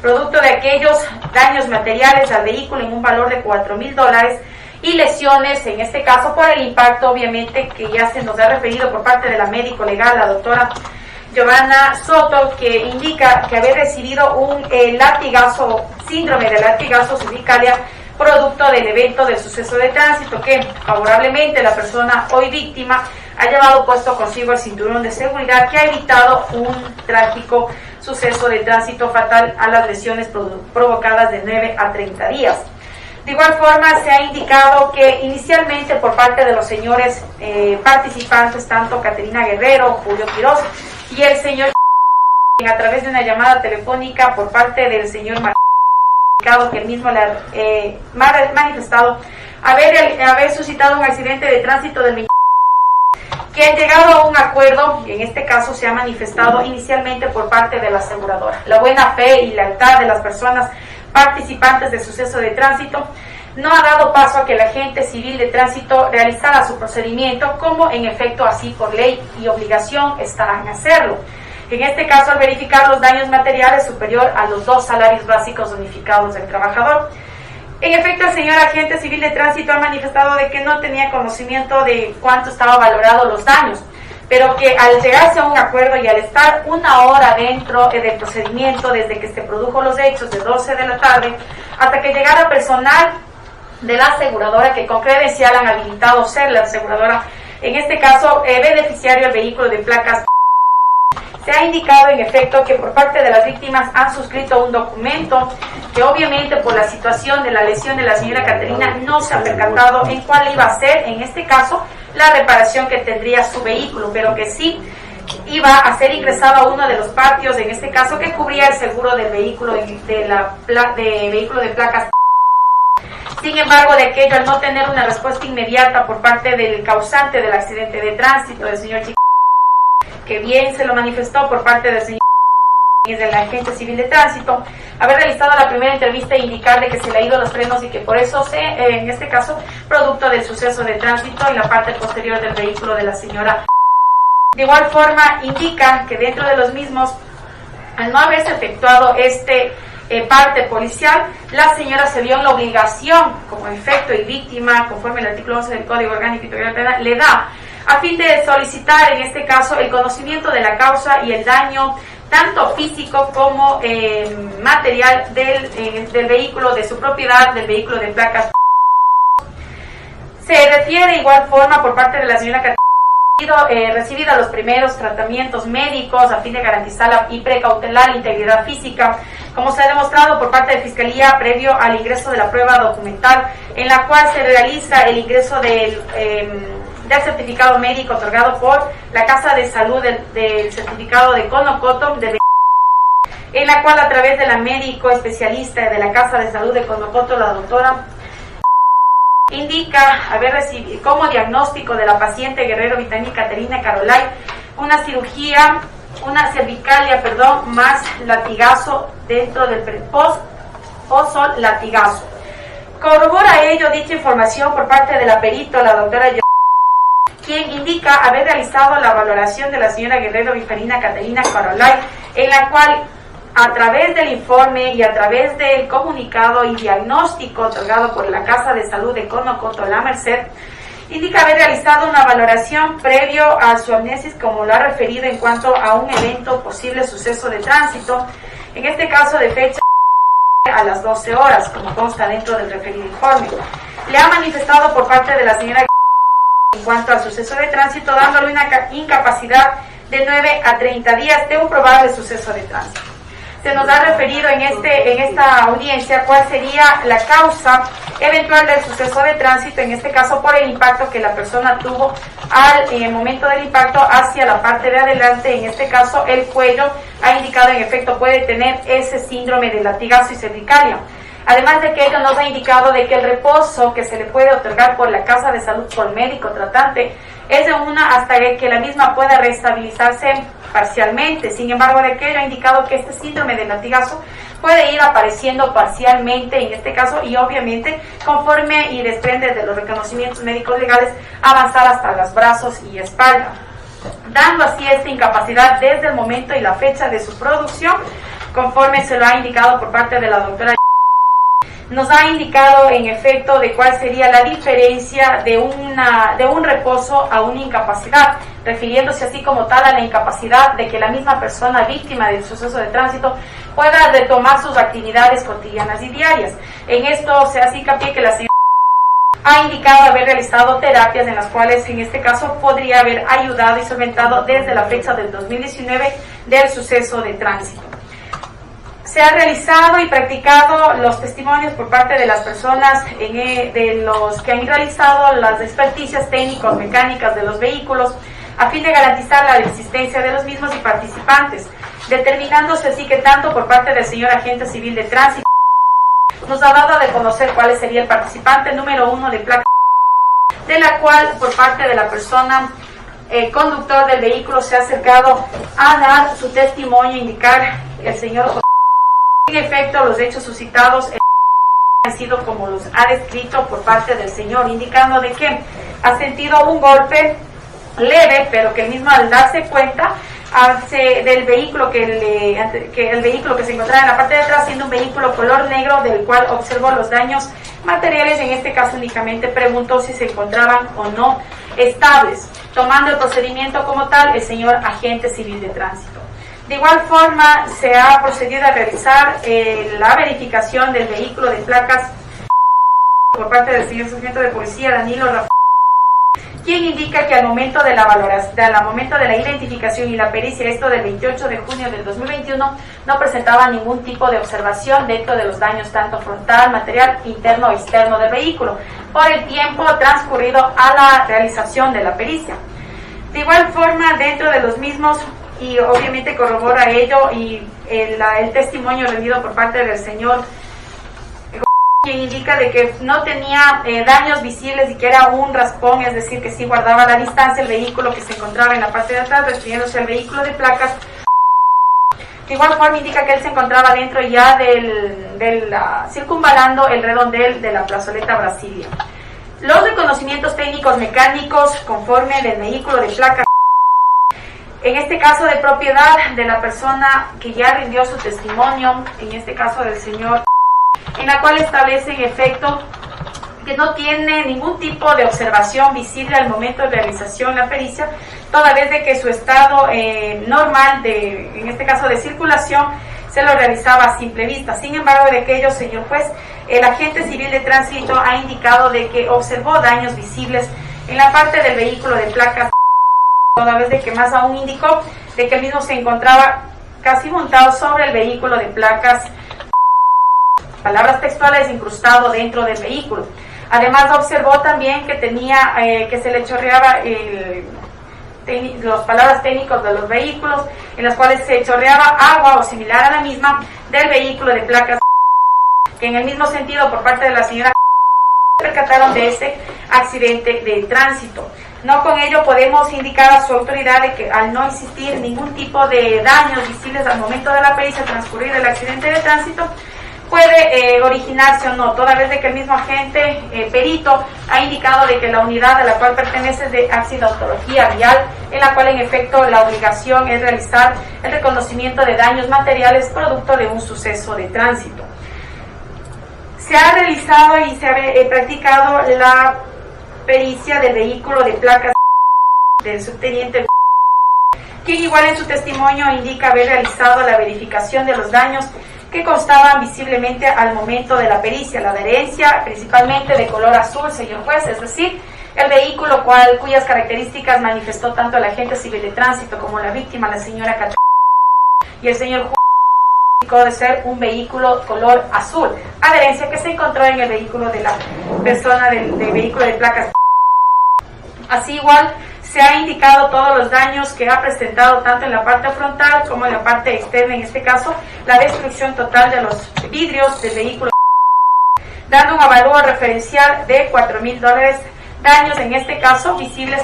producto de aquellos daños materiales al vehículo en un valor de $4,000 y lesiones, en este caso por el impacto, obviamente, que ya se nos ha referido por parte de la médico legal, la doctora Giovanna Soto, que indica que había recibido un síndrome de latigazo cervicalia, producto del evento del suceso de tránsito, que favorablemente la persona hoy víctima ha llevado puesto consigo el cinturón de seguridad, que ha evitado un trágico suceso de tránsito fatal a las lesiones provocadas de 9 a 30 días. De igual forma, se ha indicado que inicialmente por parte de los señores participantes, tanto Caterina Guerrero, Julio Quiroz y el señor, a través de una llamada telefónica por parte del señor que él mismo le ha manifestado haber suscitado un accidente de tránsito del que han llegado a un acuerdo, y en este caso se ha manifestado inicialmente por parte de la aseguradora. La buena fe y lealtad de las personas participantes del suceso de tránsito no ha dado paso a que el agente civil de tránsito realizara su procedimiento, como en efecto así por ley y obligación está en hacerlo. En este caso, al verificar los daños materiales superior a los 2 salarios básicos unificados del trabajador. En efecto, el señor agente civil de tránsito ha manifestado de que no tenía conocimiento de cuánto estaba valorado los daños, pero que al llegarse a un acuerdo y al estar 1 hora dentro del procedimiento, desde que se produjo los hechos de 12 de la tarde, hasta que llegara personal de la aseguradora que con credencial han habilitado ser la aseguradora, en este caso beneficiario del vehículo de placas, Se ha indicado en efecto que por parte de las víctimas han suscrito un documento que obviamente por la situación de la lesión de la señora Caterina no se ha percatado en cuál iba a ser, en este caso, la reparación que tendría su vehículo, pero que sí iba a ser ingresado a uno de los patios, en este caso, que cubría el seguro del vehículo de vehículo de placas. Sin embargo, de aquello, al no tener una respuesta inmediata por parte del causante del accidente de tránsito, del señor Chico, que bien se lo manifestó por parte del señor del agente civil de tránsito, haber realizado la primera entrevista e indicarle que se le ha ido los frenos y que por eso en este caso, producto del suceso de tránsito en la parte posterior del vehículo de la señora. De igual forma, indica que dentro de los mismos, al no haberse efectuado parte policial, la señora se vio en la obligación, como efecto y víctima, conforme al artículo 11 del Código Orgánico Integral Penal, le da, a fin de solicitar, en este caso, el conocimiento de la causa y el daño, tanto físico como material del vehículo, de su propiedad, del vehículo de placas. Se refiere de igual forma por parte de la señora Caterina, recibida los primeros tratamientos médicos a fin de garantizar y precautelar la integridad física, como se ha demostrado por parte de Fiscalía previo al ingreso de la prueba documental, en la cual se realiza el ingreso del certificado médico otorgado por la Casa de Salud del certificado de Conocoto, en la cual a través de la médico especialista de la Casa de Salud de Conocoto, la doctora, indica haber recibido como diagnóstico de la paciente Guerrero Vitani Caterina Carolay una cirugía, una cervicalia, más latigazo dentro del post-sol latigazo. Corrobora ello dicha información por parte de la perito, la doctora, quien indica haber realizado la valoración de la señora Guerrero Vifarina Caterina Carolay, en la cual, a través del informe y a través del comunicado y diagnóstico otorgado por la Casa de Salud de Conocoto, La Merced, indica haber realizado una valoración previo a su amnesis, como lo ha referido en cuanto a un evento posible suceso de tránsito, en este caso de fecha a las 12 horas, como consta dentro del referido informe. Le ha manifestado por parte de la señora en cuanto al suceso de tránsito, dándole una incapacidad de 9 a 30 días de un probable suceso de tránsito. Se nos ha referido en esta audiencia cuál sería la causa eventual del suceso de tránsito, en este caso por el impacto que la persona tuvo en el momento del impacto hacia la parte de adelante, en este caso el cuello, ha indicado en efecto puede tener ese síndrome de latigazo y cervicalia. Además de que ello nos ha indicado de que el reposo que se le puede otorgar por la Casa de Salud por médico tratante es de una hasta que la misma pueda restabilizarse parcialmente. Sin embargo, de que ello ha indicado que este síndrome de latigazo puede ir apareciendo parcialmente en este caso y obviamente conforme y desprende de los reconocimientos médicos legales avanzar hasta los brazos y espalda, dando así esta incapacidad desde el momento y la fecha de su producción, conforme se lo ha indicado por parte de la doctora. Nos ha indicado en efecto de cuál sería la diferencia de un reposo a una incapacidad, refiriéndose así como tal a la incapacidad de que la misma persona víctima del suceso de tránsito pueda retomar sus actividades cotidianas y diarias. En esto se hace hincapié que la señora ha indicado haber realizado terapias en las cuales en este caso podría haber ayudado y solventado desde la fecha del 2019 del suceso de tránsito. Se ha realizado y practicado los testimonios por parte de las personas de los que han realizado las experticias técnicos mecánicas de los vehículos a fin de garantizar la existencia de los mismos y participantes, determinándose así que tanto por parte del señor agente civil de tránsito nos ha dado de conocer cuál sería el participante número 1 de placa, de la cual por parte de la persona conductor del vehículo se ha acercado a dar su testimonio, indicar el señor. En efecto, los hechos suscitados han sido como los ha descrito por parte del señor, indicando de que ha sentido un golpe leve, pero que el mismo al darse cuenta del vehículo el vehículo que se encontraba en la parte de atrás, siendo un vehículo color negro, del cual observó los daños materiales. En este caso únicamente preguntó si se encontraban o no estables, tomando el procedimiento como tal el señor agente civil de tránsito. De igual forma, se ha procedido a realizar la verificación del vehículo de placas por parte del señor sargento de policía Danilo Rafael, quien indica que al momento de la valoración, al momento de la identificación y la pericia, esto del 28 de junio del 2021, no presentaba ningún tipo de observación dentro de los daños tanto frontal, material, interno o externo del vehículo, por el tiempo transcurrido a la realización de la pericia. De igual forma, dentro de los mismos, y obviamente corrobora ello y el testimonio rendido por parte del señor, quien indica de que no tenía daños visibles y que era un raspón, es decir, que sí guardaba la distancia el vehículo que se encontraba en la parte de atrás, refiriéndose al vehículo de placas. De igual forma indica que él se encontraba dentro ya circunvalando el redondel de la plazoleta Brasilia. Los reconocimientos técnicos mecánicos conforme del vehículo de placas, en este caso de propiedad de la persona que ya rindió su testimonio, en este caso del señor, en la cual establece en efecto que no tiene ningún tipo de observación visible al momento de realización de la pericia, toda vez de que su estado normal, en este caso de circulación, se lo realizaba a simple vista. Sin embargo, de aquello, señor juez, el agente civil de tránsito ha indicado de que observó daños visibles en la parte del vehículo de placas, toda vez de que más aún indicó de que el mismo se encontraba casi montado sobre el vehículo de placas, palabras textuales, incrustado dentro del vehículo. Además observó también que tenía, que se le chorreaba las palabras técnicos de los vehículos, en las cuales se chorreaba agua o similar a la misma del vehículo de placas, que en el mismo sentido por parte de la señora percataron de este accidente de tránsito. No con ello podemos indicar a su autoridad de que al no existir ningún tipo de daños visibles al momento de la pericia transcurrir el accidente de tránsito, puede originarse o no, toda vez de que el mismo agente perito ha indicado de que la unidad a la cual pertenece es de accidentología vial, en la cual en efecto la obligación es realizar el reconocimiento de daños materiales producto de un suceso de tránsito. Se ha realizado y se ha practicado la pericia del vehículo de placas del subteniente, quien igual en su testimonio indica haber realizado la verificación de los daños que constaban visiblemente al momento de la pericia, la adherencia principalmente de color azul, señor juez, es decir, el vehículo cuyas características manifestó tanto el agente civil de tránsito como la víctima, la señora Catrina, y el señor juez indicó de ser un vehículo color azul, adherencia que se encontró en el vehículo de la persona del vehículo de placas. Así igual se ha indicado todos los daños que ha presentado tanto en la parte frontal como en la parte externa, en este caso la destrucción total de los vidrios del vehículo, dando un avalúo referencial de $4,000, daños en este caso visibles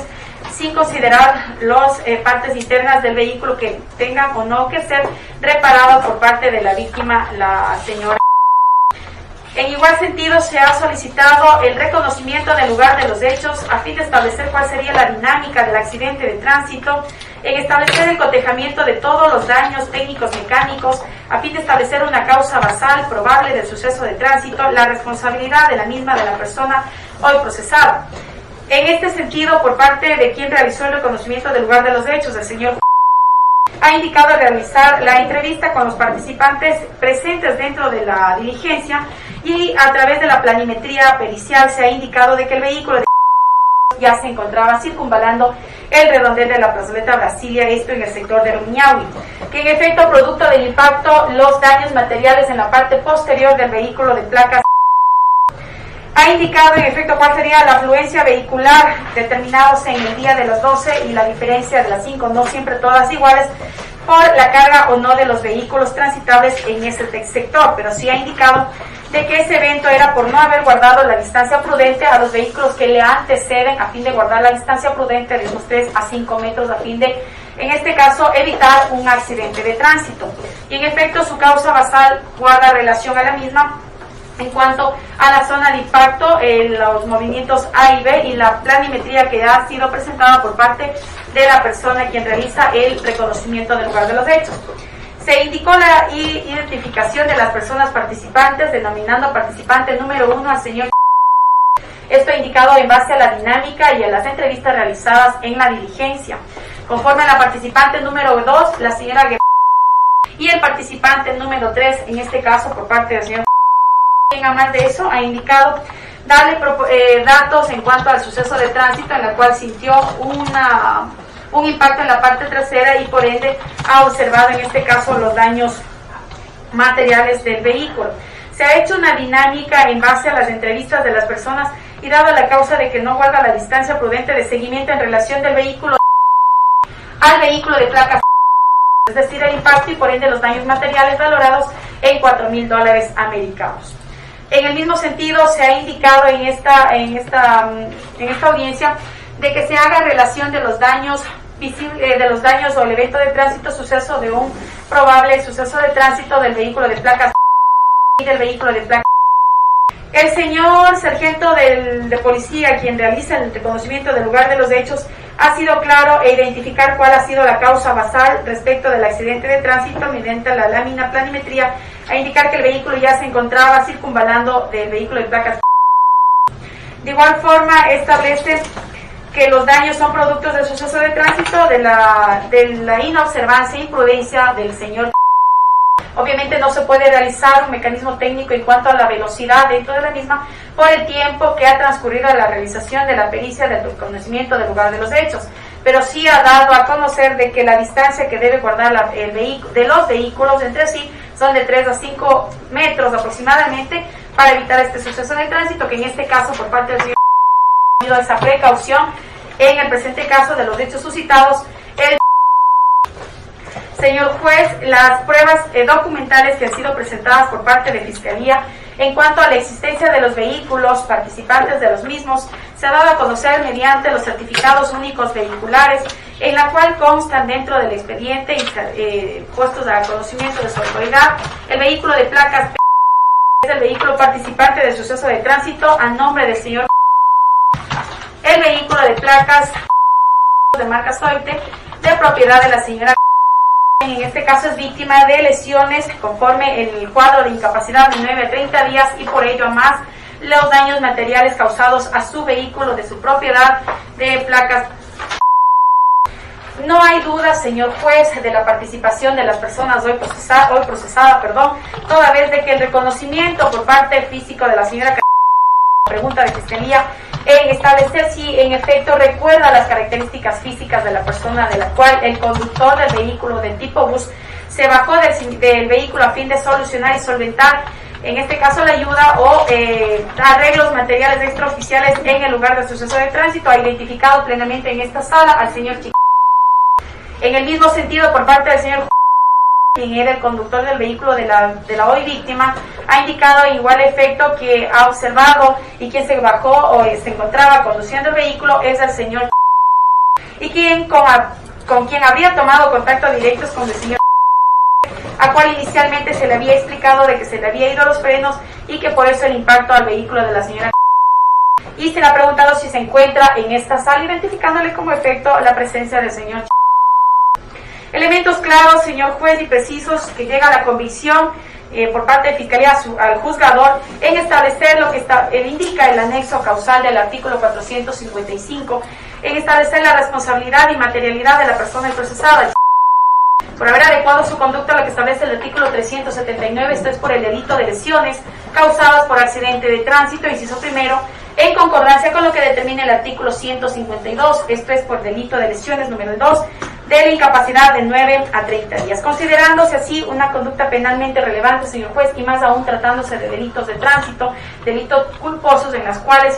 sin considerar las partes internas del vehículo que tengan o no que ser reparadas por parte de la víctima, la señora. En igual sentido, se ha solicitado el reconocimiento del lugar de los hechos a fin de establecer cuál sería la dinámica del accidente de tránsito, en establecer el cotejamiento de todos los daños técnicos mecánicos, a fin de establecer una causa basal probable del suceso de tránsito, la responsabilidad de la misma de la persona hoy procesada. En este sentido, por parte de quien realizó el reconocimiento del lugar de los hechos, el señor ha indicado realizar la entrevista con los participantes presentes dentro de la diligencia y a través de la planimetría pericial se ha indicado de que el vehículo ya se encontraba circunvalando el redondel de la plazoleta Brasilia, esto en el sector de Rumiñahui, que en efecto producto del impacto los daños materiales en la parte posterior del vehículo de placas ha indicado en efecto cuál sería la afluencia vehicular determinados en el día de las 12 y la diferencia de las 5, no siempre todas iguales, por la carga o no de los vehículos transitables en ese sector, pero sí ha indicado de que ese evento era por no haber guardado la distancia prudente a los vehículos que le anteceden a fin de guardar la distancia prudente de unos 3 a 5 metros a fin de, en este caso, evitar un accidente de tránsito. Y en efecto su causa basal guarda relación a la misma en cuanto a la zona de impacto, los movimientos A y B y la planimetría que ha sido presentada por parte de la persona quien realiza el reconocimiento del lugar de los hechos. Se indicó la identificación de las personas participantes, denominando participante número 1 al señor. Esto indicado en base a la dinámica y a las entrevistas realizadas en la diligencia. Conforme a la participante número 2, la señora Guerrero, y el participante número 3, en este caso por parte del señor. A más de eso, ha indicado darle datos en cuanto al suceso de tránsito en la cual sintió un impacto en la parte trasera y por ende ha observado en este caso los daños materiales del vehículo. Se ha hecho una dinámica en base a las entrevistas de las personas y dado la causa de que no guarda la distancia prudente de seguimiento en relación del vehículo al vehículo de placas, es decir, el impacto y por ende los daños materiales valorados en $4,000 americanos. En el mismo sentido, se ha indicado en esta audiencia de que se haga relación de los daños o el evento de tránsito, suceso de un probable suceso de tránsito del vehículo de placas y del vehículo de placas. El señor sargento de policía, quien realiza el reconocimiento del lugar de los hechos, ha sido claro e identificar cuál ha sido la causa basal respecto del accidente de tránsito mediante la lámina planimetría, a indicar que el vehículo ya se encontraba circunvalando del vehículo de placas. De igual forma, establece que los daños son productos del suceso de tránsito, de la inobservancia e imprudencia del señor. Obviamente no se puede realizar un mecanismo técnico en cuanto a la velocidad dentro de la misma por el tiempo que ha transcurrido a la realización de la pericia del reconocimiento del lugar de los hechos, pero sí ha dado a conocer de que la distancia que debe guardar de los vehículos entre sí son de 3 a 5 metros aproximadamente para evitar este suceso de tránsito, que en este caso por parte del señor ha habido esa precaución. En el presente caso de los hechos suscitados, el señor juez, las pruebas documentales que han sido presentadas por parte de Fiscalía en cuanto a la existencia de los vehículos participantes de los mismos se ha dado a conocer mediante los certificados únicos vehiculares, en la cual constan dentro del expediente puestos a conocimiento de su autoridad el vehículo de placas es el vehículo participante del suceso de tránsito a nombre del señor, el vehículo de placas de marca Soite de propiedad de la señora. En este caso es víctima de lesiones conforme el cuadro de incapacidad de 9 a 30 días y por ello a más los daños materiales causados a su vehículo de su propiedad de placas. No hay duda, señor juez, de la participación de las personas hoy procesada, toda vez de que el reconocimiento por parte físico de la señora pregunta de Fiscalía en establecer si en efecto recuerda las características físicas de la persona de la cual el conductor del vehículo del tipo bus se bajó del vehículo a fin de solucionar y solventar, en este caso la ayuda o arreglos materiales extraoficiales en el lugar del suceso de tránsito. Ha identificado plenamente en esta sala al señor Chico. En el mismo sentido, por parte del señor quien era el conductor del vehículo de la hoy víctima, ha indicado igual efecto que ha observado y quien se bajó o se encontraba conduciendo el vehículo es el señor y quien con quien habría tomado contacto directos con el señor, a cual inicialmente se le había explicado de que se le había ido los frenos y que por eso el impacto al vehículo de la señora, y se le ha preguntado si se encuentra en esta sala, identificándole como efecto la presencia del señor. Elementos claros, señor juez, y precisos que llega a la convicción por parte de Fiscalía al juzgador en establecer lo que indica el anexo causal del artículo 455, en establecer la responsabilidad y materialidad de la persona procesada por haber adecuado su conducta a lo que establece el artículo 379, esto es por el delito de lesiones causadas por accidente de tránsito, inciso primero, en concordancia con lo que determina el artículo 152, esto es por delito de lesiones número 2, de la incapacidad de 9 a 30 días, considerándose así una conducta penalmente relevante, señor juez, y más aún tratándose de delitos de tránsito, delitos culposos en las cuales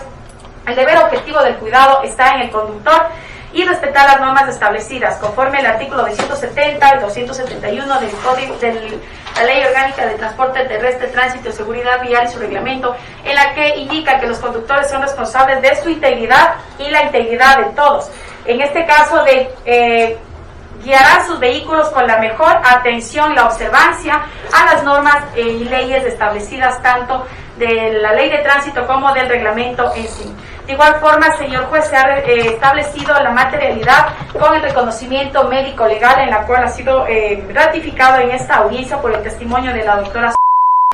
el deber objetivo del cuidado está en el conductor y respetar las normas establecidas conforme el artículo 270 y 271 del Código de la Ley Orgánica de Transporte Terrestre, Tránsito y Seguridad Vial y su reglamento, en la que indica que los conductores son responsables de su integridad y la integridad de todos. En este caso guiarán sus vehículos con la mejor atención y la observancia a las normas y leyes establecidas tanto de la ley de tránsito como del reglamento en sí. De igual forma, señor juez, se ha establecido la materialidad con el reconocimiento médico legal en la cual ha sido ratificado en esta audiencia por el testimonio de la doctora,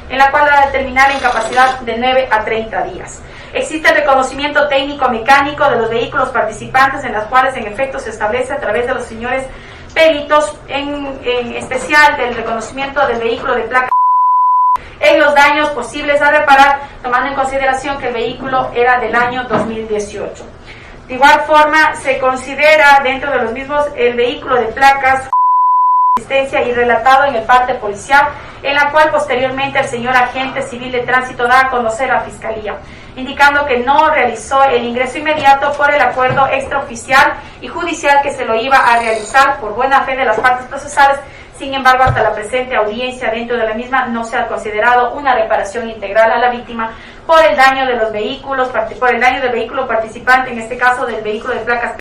en la cual va a determinar la incapacidad de 9 a 30 días. Existe el reconocimiento técnico-mecánico de los vehículos participantes, en las cuales en efecto se establece a través de los señores peritos, en especial del reconocimiento del vehículo de placa, en los daños posibles a reparar, tomando en consideración que el vehículo era del año 2018. De igual forma, se considera dentro de los mismos el vehículo de placas y relatado en el parte policial, en la cual posteriormente el señor agente civil de tránsito da a conocer a Fiscalía, indicando que no realizó el ingreso inmediato por el acuerdo extraoficial y judicial que se lo iba a realizar por buena fe de las partes procesales. Sin embargo, hasta la presente audiencia, dentro de la misma, no se ha considerado una reparación integral a la víctima por el daño de los vehículos, por el daño del vehículo participante, en este caso del vehículo de placas,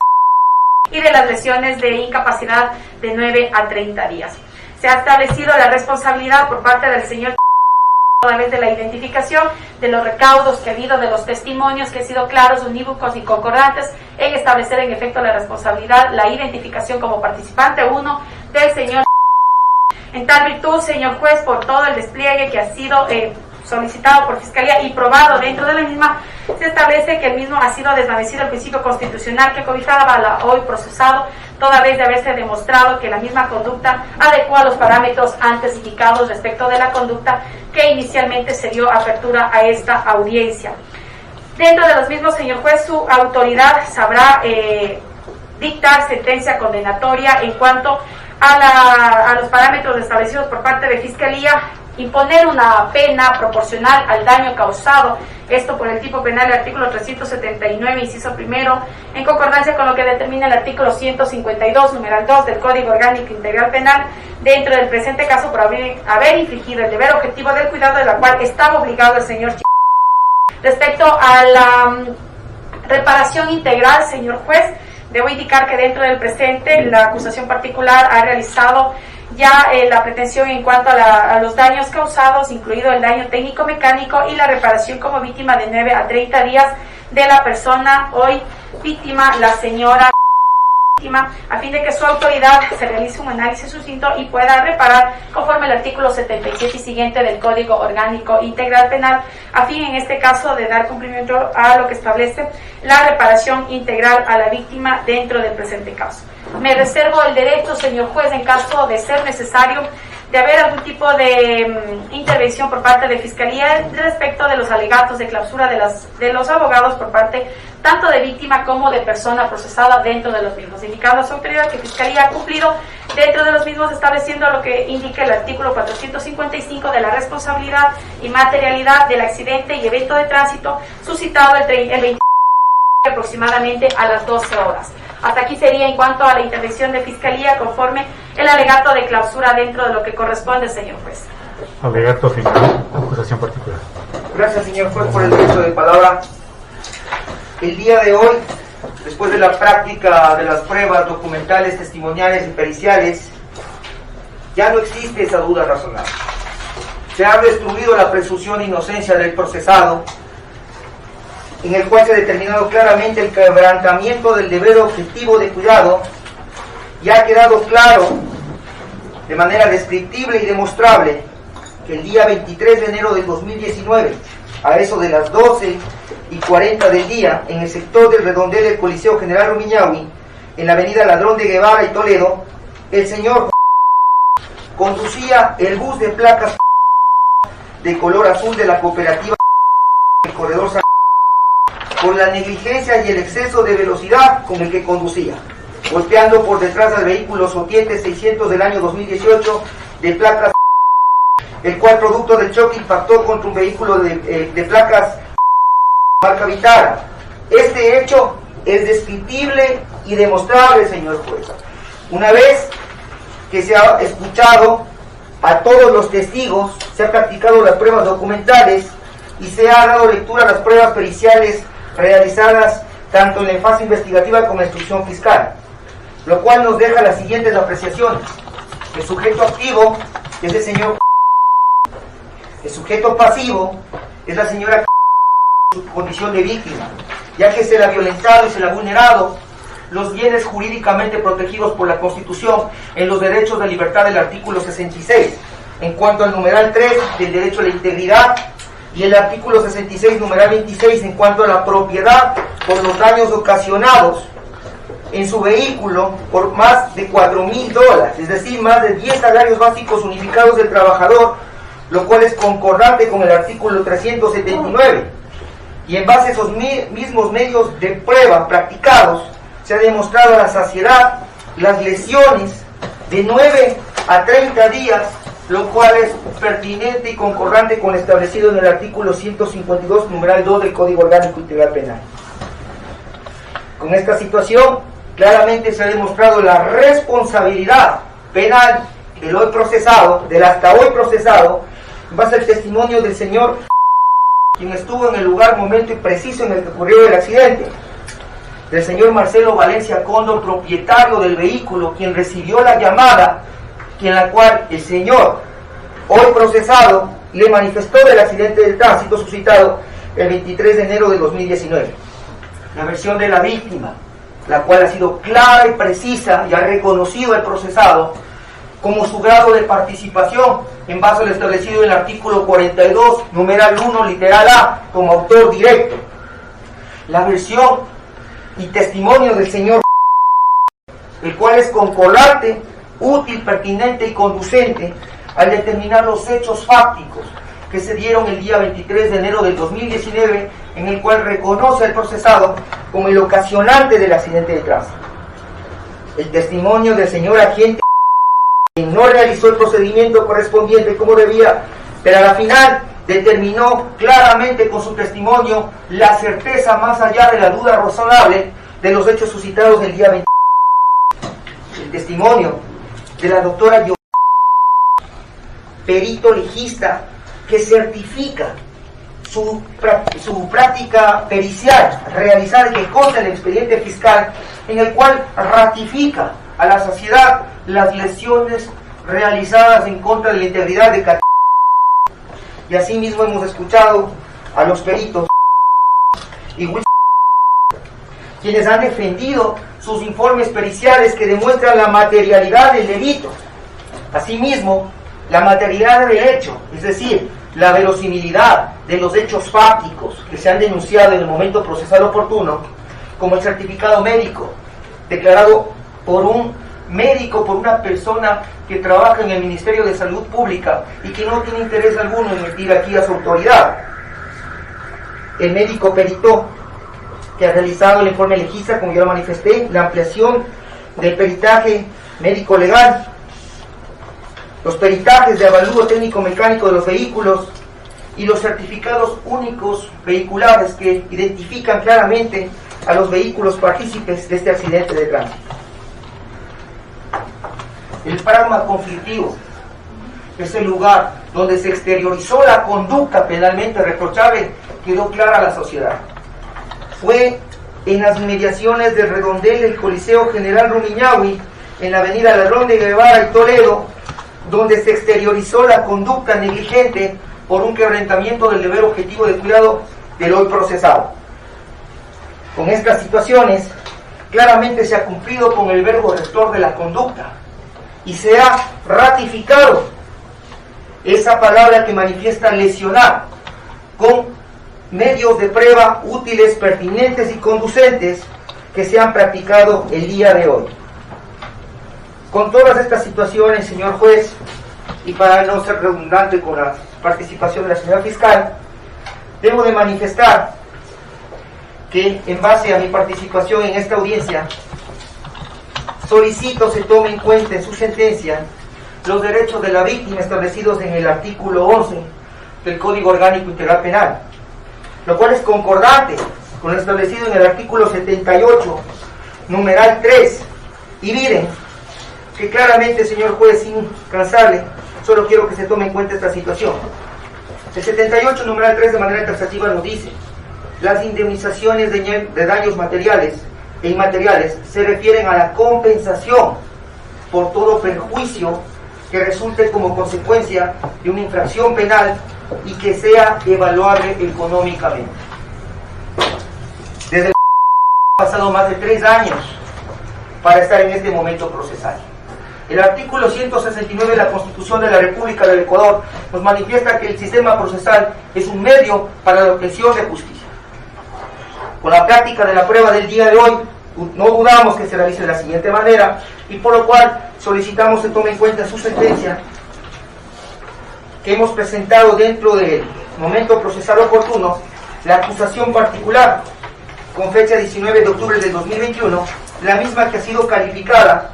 y de las lesiones de incapacidad de 9 a 30 días. Se ha establecido la responsabilidad por parte del señor a través de la identificación de los recaudos que ha habido, de los testimonios que han sido claros, unívocos y concordantes en establecer en efecto la responsabilidad, la identificación como participante 1 del señor. En tal virtud, señor juez, por todo el despliegue que ha sido solicitado por Fiscalía y probado dentro de la misma, se establece que el mismo ha sido desvanecido el principio constitucional que cobijaba al hoy procesado, toda vez de haberse demostrado que la misma conducta adecua los parámetros antes indicados respecto de la conducta que inicialmente se dio apertura a esta audiencia. Dentro de los mismos, señor juez, su autoridad sabrá dictar sentencia condenatoria en cuanto a los parámetros establecidos por parte de Fiscalía, imponer una pena proporcional al daño causado, esto por el tipo penal del artículo 379, inciso primero, en concordancia con lo que determina el artículo 152, numeral 2 del Código Orgánico Integral Penal, dentro del presente caso por haber infringido el deber objetivo del cuidado de la cual estaba obligado el señor. Respecto a la reparación integral, señor juez, debo indicar que dentro del presente la acusación particular ha realizado ya la pretensión en cuanto a los daños causados, incluido el daño técnico-mecánico y la reparación como víctima de 9 a 30 días de la persona hoy víctima, la señora víctima, a fin de que su autoridad se realice un análisis sucinto y pueda reparar conforme al artículo 77 y siguiente del Código Orgánico Integral Penal, a fin en este caso de dar cumplimiento a lo que establece la reparación integral a la víctima dentro del presente caso. Me reservo el derecho, señor juez, en caso de ser necesario, de haber algún tipo de intervención por parte de Fiscalía respecto de los alegatos de clausura de los abogados por parte tanto de víctima como de persona procesada dentro de los mismos, indicando a su autoridad que Fiscalía ha cumplido dentro de los mismos, estableciendo lo que indica el artículo 455 de la responsabilidad y materialidad del accidente y evento de tránsito suscitado el 20 aproximadamente a las 12 horas. Hasta aquí sería en cuanto a la intervención de Fiscalía conforme el alegato de clausura dentro de lo que corresponde, señor juez. Alegato final, acusación particular. Gracias, señor juez, por el derecho de palabra. El día de hoy, después de la práctica de las pruebas documentales, testimoniales y periciales, ya no existe esa duda razonable. Se ha destruido la presunción de inocencia del procesado, en el cual se ha determinado claramente el quebrantamiento del deber objetivo de cuidado, y ha quedado claro de manera descriptible y demostrable que el día 23 de enero del 2019, a eso de las 12:40 del día, en el sector del redondel del Coliseo General Rumiñahui, en la avenida Ladrón de Guevara y Toledo, el señor conducía el bus de placas de color azul de la cooperativa del corredor San, por la negligencia y el exceso de velocidad con el que conducía, golpeando por detrás al vehículo Sotiete 600 del año 2018 de placas, el cual producto del choque impactó contra un vehículo de placas marca Vitara. Este hecho es descriptible y demostrable, señor juez. Una vez que se ha escuchado a todos los testigos, se han practicado las pruebas documentales y se ha dado lectura a las pruebas periciales realizadas tanto en la fase investigativa como en la instrucción fiscal, lo cual nos deja las siguientes apreciaciones. El sujeto activo es el señor, el sujeto pasivo es la señora en su condición de víctima, ya que se le ha violentado y se le ha vulnerado los bienes jurídicamente protegidos por la Constitución en los derechos de libertad del artículo 66, en cuanto al numeral 3 del derecho a la integridad, y el artículo 66, numeral 26, en cuanto a la propiedad por los daños ocasionados en su vehículo por más de $4,000, es decir, más de 10 salarios básicos unificados del trabajador, lo cual es concordante con el artículo 379. Y en base a esos mismos medios de prueba practicados, se ha demostrado a la saciedad las lesiones de 9 a 30 días, lo cual es pertinente y concordante con lo establecido en el artículo 152, numeral 2 del Código Orgánico Integral Penal. Con esta situación, claramente se ha demostrado la responsabilidad penal del hoy procesado, del hasta hoy procesado, en base al testimonio del señor, quien estuvo en el lugar, momento y preciso en el que ocurrió el accidente, del señor Marcelo Valencia Cóndor, propietario del vehículo, quien recibió la llamada, en la cual el señor, hoy procesado, le manifestó del accidente de tránsito suscitado el 23 de enero de 2019. La versión de la víctima, la cual ha sido clara y precisa y ha reconocido al procesado como su grado de participación en base a lo establecido en el artículo 42, numeral 1, literal A, como autor directo. La versión y testimonio del señor, el cual es concordante, útil, pertinente y conducente al determinar los hechos fácticos que se dieron el día 23 de enero del 2019, en el cual reconoce al procesado como el ocasionante del accidente de tránsito. El testimonio del señor agente, quien no realizó el procedimiento correspondiente como debía, pero a la final determinó claramente con su testimonio la certeza más allá de la duda razonable de los hechos suscitados el día 20. El testimonio de la doctora perito legista, que certifica su práctica pericial realizada, que consta en el expediente fiscal, en el cual ratifica a la sociedad las lesiones realizadas en contra de la integridad de Cataluña. Y asimismo hemos escuchado a los peritos y quienes han defendido sus informes periciales que demuestran la materialidad del delito. Asimismo, la materialidad del hecho, es decir, la verosimilidad de los hechos fácticos que se han denunciado en el momento procesal oportuno, como el certificado médico declarado por un médico, por una persona que trabaja en el Ministerio de Salud Pública y que no tiene interés alguno en mentir aquí a su autoridad. El médico perito que ha realizado el informe legista, como yo lo manifesté, la ampliación del peritaje médico legal, los peritajes de avalúo técnico mecánico de los vehículos y los certificados únicos vehiculares que identifican claramente a los vehículos partícipes de este accidente de tránsito. El pragma conflictivo es el lugar donde se exteriorizó la conducta penalmente reprochable, quedó clara a la sociedad. Fue en las inmediaciones del redondel del Coliseo General Rumiñahui, en la avenida Ladrón de Guevara y Toledo, donde se exteriorizó la conducta negligente por un quebrantamiento del deber objetivo de cuidado del hoy procesado. Con estas situaciones, claramente se ha cumplido con el verbo rector de la conducta y se ha ratificado esa palabra que manifiesta lesionar con medios de prueba útiles, pertinentes y conducentes que se han practicado el día de hoy. Con todas estas situaciones, señor juez, y para no ser redundante con la participación de la señora fiscal, debo de manifestar que en base a mi participación en esta audiencia, solicito se tome en cuenta en su sentencia los derechos de la víctima establecidos en el artículo 11 del Código Orgánico Integral Penal, lo cual es concordante con lo establecido en el artículo 78, numeral 3, y miren que claramente, señor juez, sin cansarle, solo quiero que se tome en cuenta esta situación. El 78, numeral 3, de manera taxativa nos dice: las indemnizaciones de daños materiales e inmateriales se refieren a la compensación por todo perjuicio que resulte como consecuencia de una infracción penal y que sea evaluable económicamente. Desde el han pasado más de 3 años para estar en este momento procesal. El artículo 169 de la Constitución de la República del Ecuador nos manifiesta que el sistema procesal es un medio para la obtención de justicia. Con la práctica de la prueba del día de hoy, no dudamos que se realice de la siguiente manera, y por lo cual solicitamos se tome en cuenta en su sentencia que hemos presentado dentro del momento procesal oportuno la acusación particular con fecha 19 de octubre del 2021, la misma que ha sido calificada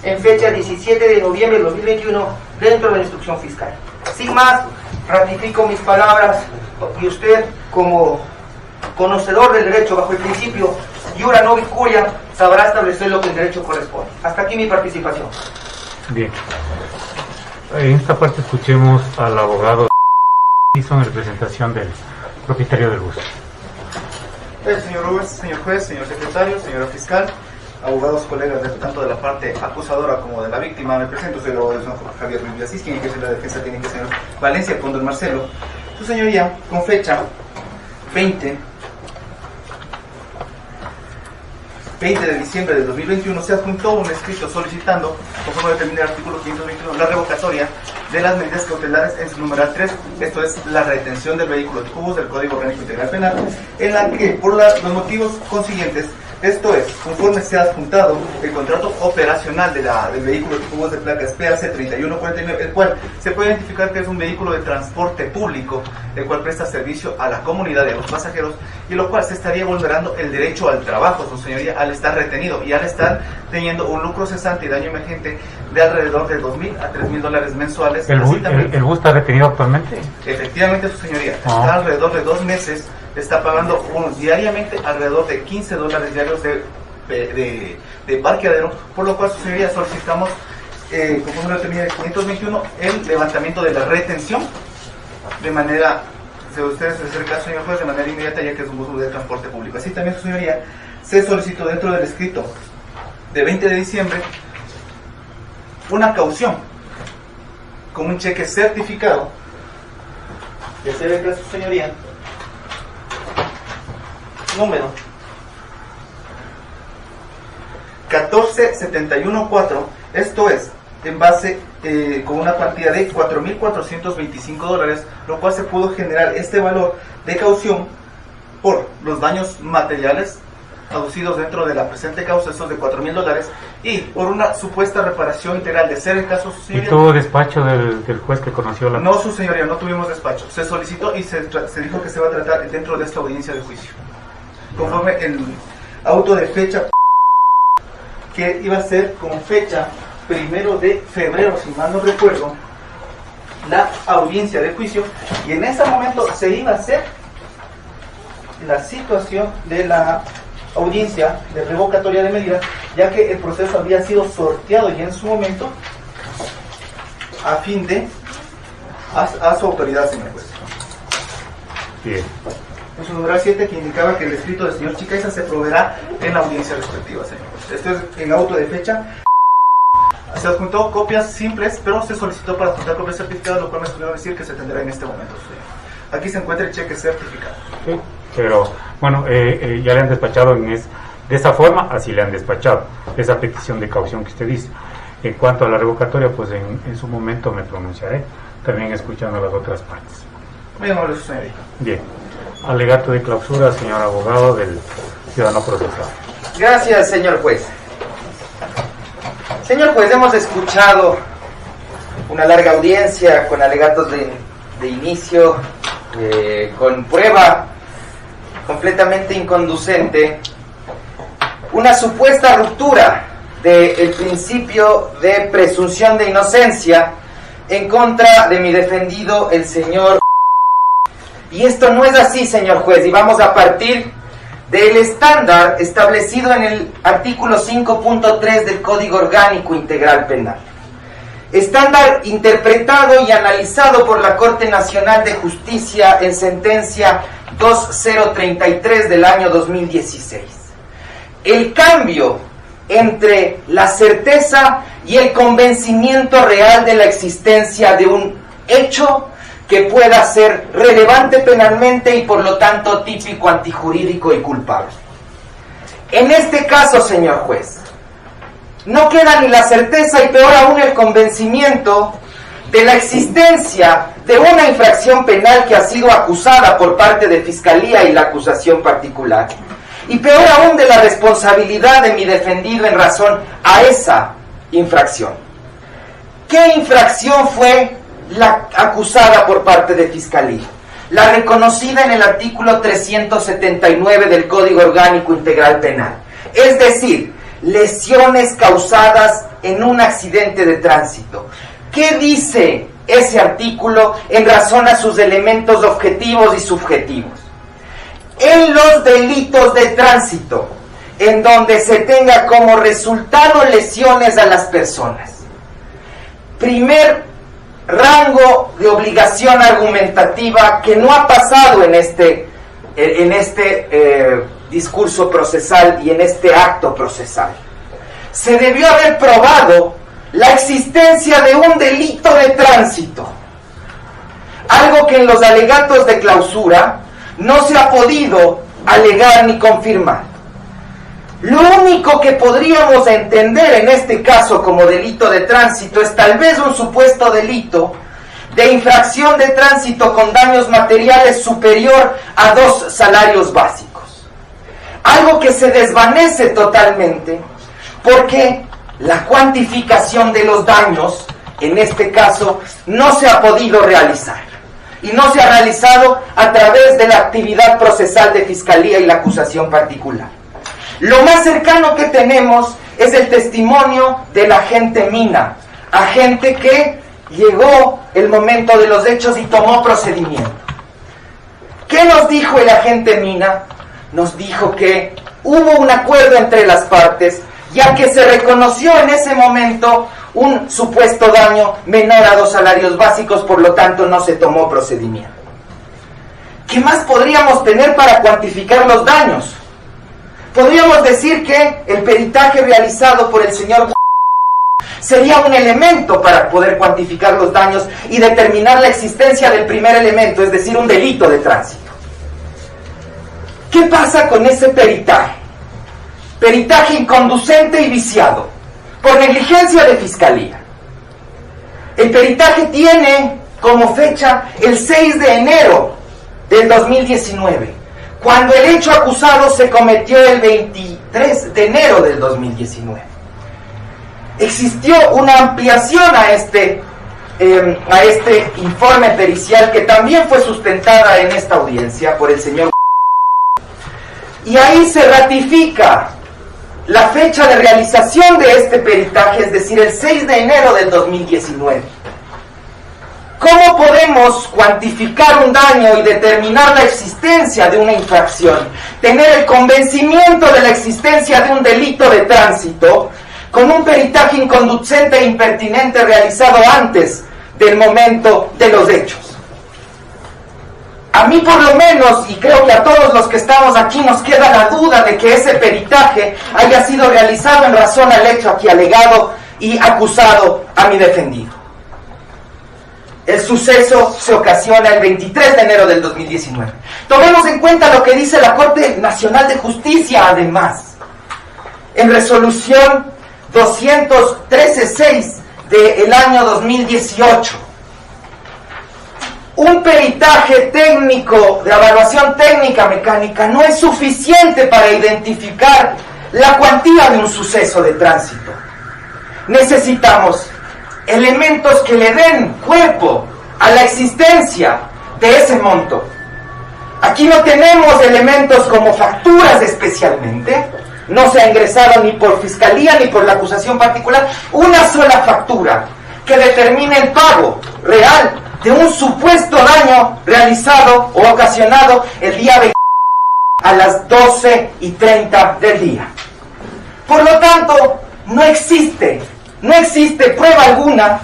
en fecha 17 de noviembre del 2021 dentro de la instrucción fiscal. Sin más, ratifico mis palabras y usted, como conocedor del derecho bajo el principio iura nobis curia, sabrá establecer lo que el derecho corresponde. Hasta aquí mi participación. Bien. En esta parte escuchemos al abogado en representación del propietario del bus. Señor Rubens, señor juez, señor secretario, señora fiscal, abogados, colegas tanto de la parte acusadora como de la víctima, me presento, soy el abogado del señor Javier Ruiz Villasís, quien ejerce la defensa tiene que ser Valencia con don Marcelo. Su señoría, con fecha 20 de diciembre del 2021, se adjuntó un escrito solicitando, conforme determina el artículo 521, la revocatoria de las medidas cautelares en su numeral 3, esto es la retención del vehículo de cubos del Código Orgánico Integral Penal, en la que, por los motivos consiguientes, esto es, conforme se ha adjuntado el contrato operacional del vehículo de cubos de placas PAC 3149, el cual se puede identificar que es un vehículo de transporte público, el cual presta servicio a la comunidad y a los pasajeros, y lo cual se estaría vulnerando el derecho al trabajo, su señoría, al estar retenido y al estar teniendo un lucro cesante y daño emergente de alrededor de $2,000 a $3,000 mensuales. ¿El bus está retenido actualmente? Efectivamente, su señoría, está alrededor de 2 meses, está pagando diariamente alrededor de $15 diarios de parqueadero, por lo cual, su señoría, solicitamos, conforme lo determina el 521, el levantamiento de la retención de manera, si ustedes se acercan, señor juez, de manera inmediata, ya que es un bus de transporte público. Así también, su señoría, se solicitó dentro del escrito de 20 de diciembre una caución con un cheque certificado de CBK, su señoría, número 14714, esto es, en base con una partida de $4,425, lo cual se pudo generar este valor de caución por los daños materiales aducidos dentro de la presente causa, estos de $4,000, y por una supuesta reparación integral, de ser el caso, su señoría. ¿Y tuvo despacho del juez que conoció la... No, su señoría, no tuvimos despacho. Se solicitó y se dijo que se va a tratar dentro de esta audiencia de juicio, conforme el auto de fecha que iba a ser con fecha 1 de febrero, si mal no recuerdo, la audiencia de juicio, y en ese momento se iba a hacer la situación de la audiencia de revocatoria de medidas, ya que el proceso había sido sorteado ya en su momento a fin de a su autoridad, señor juez. Bien. En su numeral 7, que indicaba que el escrito del señor Chicaiza se proveerá en la audiencia respectiva, señor juez. Esto es en auto de fecha. Se adjuntó copias simples, pero se solicitó para adjuntar copias certificadas, lo cual me estuvieron a decir que se tendrá en este momento, señor. Aquí se encuentra el cheque certificado. Sí, pero bueno, ya le han despachado de esa forma, así le han despachado esa petición de caución que usted dice. En cuanto a la revocatoria, pues en su momento me pronunciaré, también escuchando las otras partes. Muy amable, señorita. Bien. Alegato de clausura, señor abogado del ciudadano procesado. Gracias, señor juez. Señor juez, hemos escuchado una larga audiencia con alegatos de inicio, con prueba completamente inconducente, una supuesta ruptura del principio de presunción de inocencia en contra de mi defendido, el señor. Y esto no es así, señor juez, y vamos a partir del estándar establecido en el artículo 5.3 del Código Orgánico Integral Penal. Estándar interpretado y analizado por la Corte Nacional de Justicia en sentencia 2033 del año 2016. El cambio entre la certeza y el convencimiento real de la existencia de un hecho que pueda ser relevante penalmente y por lo tanto típico, antijurídico y culpable. En este caso, señor juez, no queda ni la certeza y peor aún el convencimiento de la existencia de una infracción penal que ha sido acusada por parte de Fiscalía y la acusación particular, y peor aún de la responsabilidad de mi defendido en razón a esa infracción. ¿Qué infracción fue la acusada por parte de Fiscalía, la reconocida en el artículo 379 del Código Orgánico Integral Penal, es decir, lesiones causadas en un accidente de tránsito. ¿Qué dice ese artículo en razón a sus elementos objetivos y subjetivos? En los delitos de tránsito, en donde se tenga como resultado lesiones a las personas, primer rango de obligación argumentativa que no ha pasado en este discurso procesal y en este acto procesal. Se debió haber probado la existencia de un delito de tránsito, algo que en los alegatos de clausura no se ha podido alegar ni confirmar. Lo único que podríamos entender en este caso como delito de tránsito es tal vez un supuesto delito de infracción de tránsito con daños materiales superior a 2 salarios básicos. Algo que se desvanece totalmente porque la cuantificación de los daños, en este caso, no se ha podido realizar. Y no se ha realizado a través de la actividad procesal de Fiscalía y la acusación particular. Lo más cercano que tenemos es el testimonio del agente Mina, agente que llegó el momento de los hechos y tomó procedimiento. ¿Qué nos dijo el agente Mina? Nos dijo que hubo un acuerdo entre las partes, ya que se reconoció en ese momento un supuesto daño menor a 2 salarios básicos, por lo tanto no se tomó procedimiento. ¿Qué más podríamos tener para cuantificar los daños? Podríamos decir que el peritaje realizado por el señor sería un elemento para poder cuantificar los daños y determinar la existencia del primer elemento, es decir, un delito de tránsito. ¿Qué pasa con ese peritaje? Peritaje inconducente y viciado por negligencia de Fiscalía. El peritaje tiene como fecha el 6 de enero del 2019, cuando el hecho acusado se cometió el 23 de enero del 2019. Existió una ampliación a este informe pericial que también fue sustentada en esta audiencia por el señor, y ahí se ratifica la fecha de realización de este peritaje, es decir, el 6 de enero del 2019. ¿Cómo podemos cuantificar un daño y determinar la existencia de una infracción, tener el convencimiento de la existencia de un delito de tránsito, con un peritaje inconducente e impertinente realizado antes del momento de los hechos? A mí por lo menos, y creo que a todos los que estamos aquí, nos queda la duda de que ese peritaje haya sido realizado en razón al hecho aquí alegado y acusado a mi defendido. El suceso se ocasiona el 23 de enero del 2019. Tomemos en cuenta lo que dice la Corte Nacional de Justicia, además, en resolución 213.6 del año 2018. Un peritaje técnico de evaluación técnica mecánica no es suficiente para identificar la cuantía de un suceso de tránsito. Necesitamos elementos que le den cuerpo a la existencia de ese monto. Aquí no tenemos elementos como facturas especialmente. No se ha ingresado ni por Fiscalía ni por la acusación particular una sola factura que determine el pago real de un supuesto daño realizado o ocasionado el día 20 a las 12:30 del día. Por lo tanto, no existe prueba alguna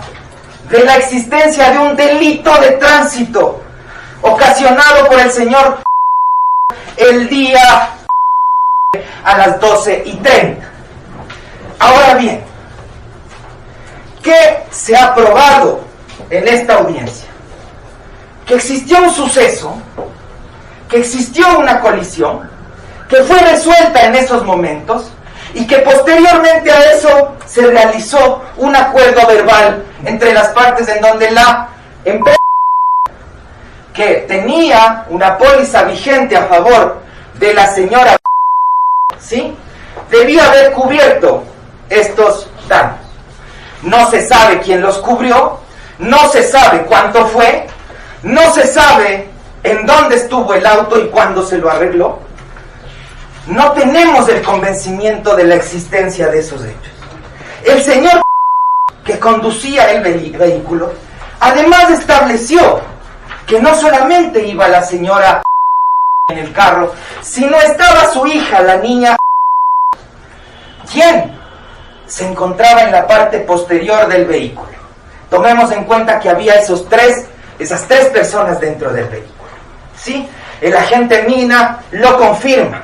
de la existencia de un delito de tránsito ocasionado por el señor el día a las 12:30. Ahora bien, ¿qué se ha probado en esta audiencia? Que existió un suceso, que existió una colisión, que fue resuelta en esos momentos y que posteriormente a eso se realizó un acuerdo verbal entre las partes en donde la empresa, que tenía una póliza vigente a favor de la señora, ¿sí?, debía haber cubierto estos daños. No se sabe quién los cubrió, no se sabe cuánto fue, no se sabe en dónde estuvo el auto y cuándo se lo arregló. No tenemos el convencimiento de la existencia de esos hechos. El señor que conducía el vehículo, además estableció que no solamente iba la señora en el carro, sino estaba su hija, la niña, quien se encontraba en la parte posterior del vehículo. Tomemos en cuenta que había esas tres personas dentro del vehículo. ¿Sí? El agente Mina lo confirma.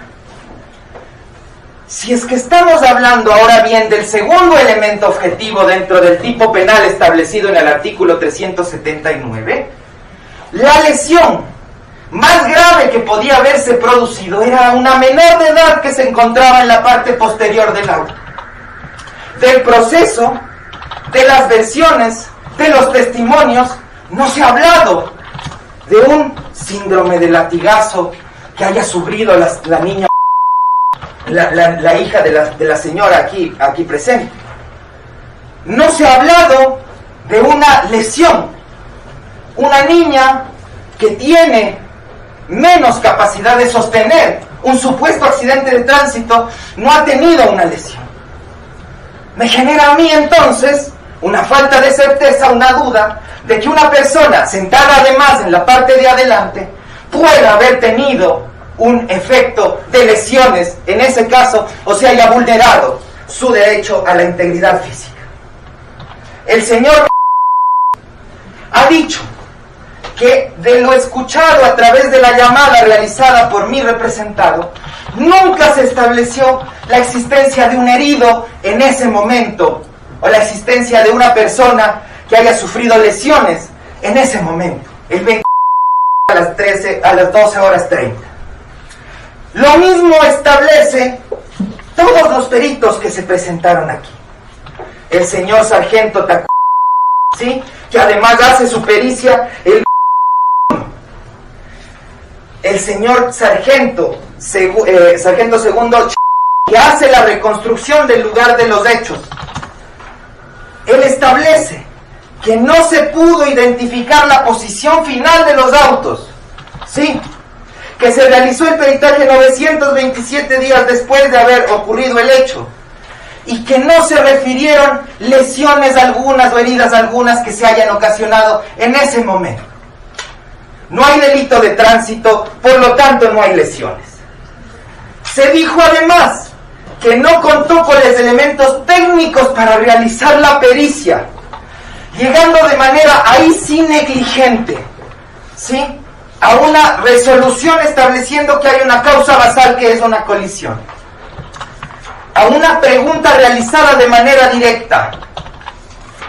Si es que estamos hablando ahora bien del segundo elemento objetivo dentro del tipo penal establecido en el artículo 379, la lesión más grave que podía haberse producido era una menor de edad que se encontraba en la parte posterior del auto. Del proceso, de las versiones, de los testimonios, no se ha hablado de un síndrome de latigazo que haya sufrido la niña, la hija de la señora aquí presente. No se ha hablado de una lesión. Una niña que tiene menos capacidad de sostener un supuesto accidente de tránsito no ha tenido una lesión. Me genera a mí entonces una falta de certeza, una duda de que una persona sentada además en la parte de adelante pueda haber tenido un efecto de lesiones en ese caso, o se haya vulnerado su derecho a la integridad física. El señor ha dicho que de lo escuchado a través de la llamada realizada por mi representado, nunca se estableció la existencia de un herido en ese momento, o la existencia de una persona que haya sufrido lesiones en ese momento, el 20 a las 12 horas 30. Lo mismo establece todos los peritos que se presentaron aquí. El señor sargento Tacu, ¿sí?, que además hace su pericia, el señor sargento segundo, que hace la reconstrucción del lugar de los hechos. Él establece que no se pudo identificar la posición final de los autos, ¿sí?, que se realizó el peritaje 927 días después de haber ocurrido el hecho, y que no se refirieron lesiones algunas o heridas algunas que se hayan ocasionado en ese momento. No hay delito de tránsito, por lo tanto no hay lesiones. Se dijo además que no contó con los elementos técnicos para realizar la pericia, llegando de manera ahí sí negligente, ¿sí?, a una resolución estableciendo que hay una causa basal que es una colisión. A una pregunta realizada de manera directa,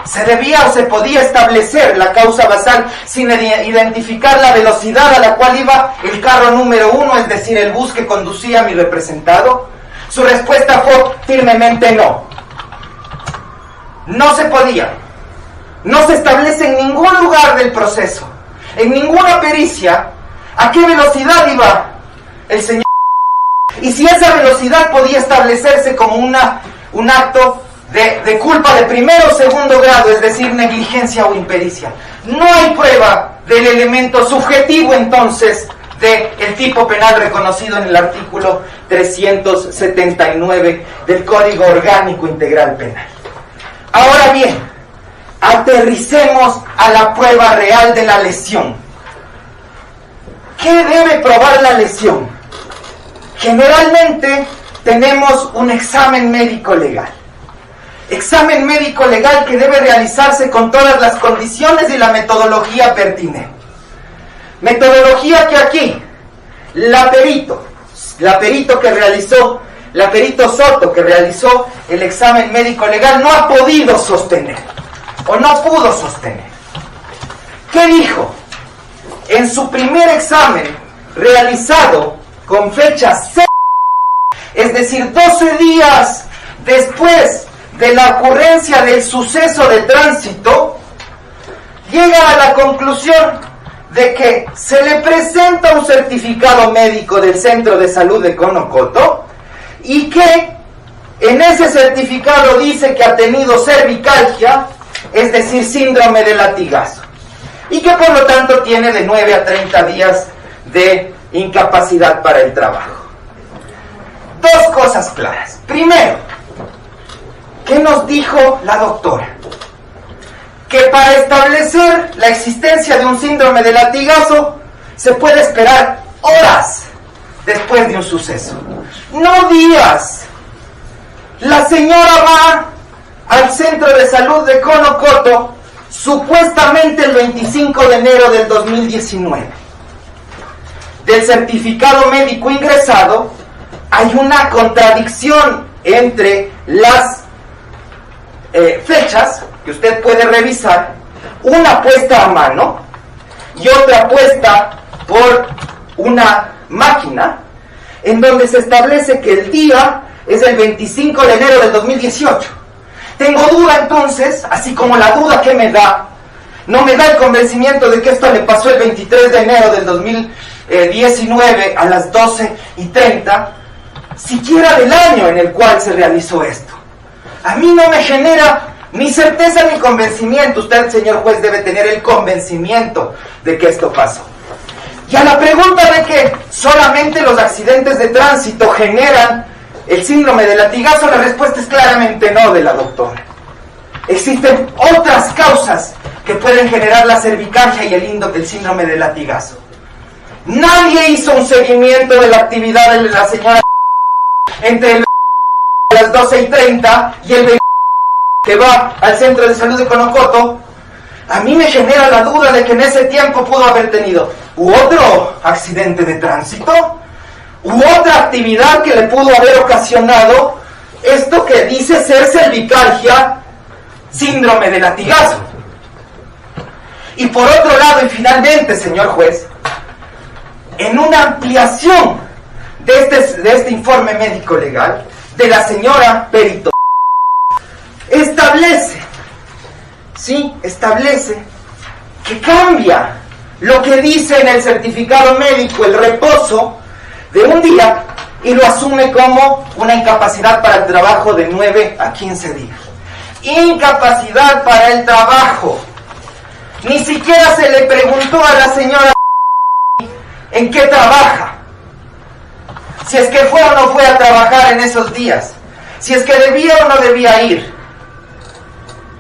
¿se debía o se podía establecer la causa basal sin identificar la velocidad a la cual iba el carro número 1, es decir, el bus que conducía a mi representado? Su respuesta fue firmemente no. No se podía. No se establece en ningún lugar del proceso, en ninguna pericia, a qué velocidad iba el señor y si esa velocidad podía establecerse como un acto de culpa de primero o segundo grado, es decir, negligencia o impericia. No hay prueba del elemento subjetivo entonces del tipo penal reconocido en el artículo 379 del Código Orgánico Integral Penal. Ahora bien, aterricemos a la prueba real de la lesión. ¿Qué debe probar la lesión? Generalmente tenemos un examen médico legal. Examen médico legal que debe realizarse con todas las condiciones y la metodología pertinente. Metodología que aquí, la perito Soto, que realizó el examen médico legal, no ha podido sostener, o no pudo sostener. ¿Qué dijo? En su primer examen, realizado con fecha 6, es decir, 12 días después de la ocurrencia del suceso de tránsito, llega a la conclusión de que se le presenta un certificado médico del Centro de Salud de Conocoto y que en ese certificado dice que ha tenido cervicalgia es decir, síndrome de latigazo, y que por lo tanto tiene de 9 a 30 días de incapacidad para el trabajo. Dos cosas claras. Primero, ¿qué nos dijo la doctora? Que para establecer la existencia de un síndrome de latigazo se puede esperar horas después de un suceso, no días. La señora va al centro de salud de Conocoto supuestamente el 25 de enero del 2019. Del certificado médico ingresado hay una contradicción entre las fechas que usted puede revisar, una puesta a mano y otra puesta por una máquina, en donde se establece que el día es el 25 de enero del 2018. Tengo duda entonces, así como la duda que me da, no me da el convencimiento de que esto le pasó el 23 de enero del 2019 a las 12:30, siquiera del año en el cual se realizó esto. A mí no me genera ni certeza ni convencimiento. Usted, señor juez, debe tener el convencimiento de que esto pasó. Y a la pregunta de que solamente los accidentes de tránsito generan el síndrome de latigazo, la respuesta es claramente no de la doctora. Existen otras causas que pueden generar la cervicalgia y el síndrome de latigazo. Nadie hizo un seguimiento de la actividad de la señora entre las 12:30 y el que va al centro de salud de Conocoto. A mí me genera la duda de que en ese tiempo pudo haber tenido otro accidente de tránsito u otra actividad que le pudo haber ocasionado esto que dice ser cervicalgia, síndrome de latigazo. Y por otro lado, y finalmente, señor juez, en una ampliación de este informe médico legal de la señora perito, establece que cambia lo que dice en el certificado médico, el reposo de un día, y lo asume como una incapacidad para el trabajo de 9 a 15 días. Incapacidad para el trabajo. Ni siquiera se le preguntó a la señora en qué trabaja, si es que fue o no fue a trabajar en esos días, si es que debía o no debía ir.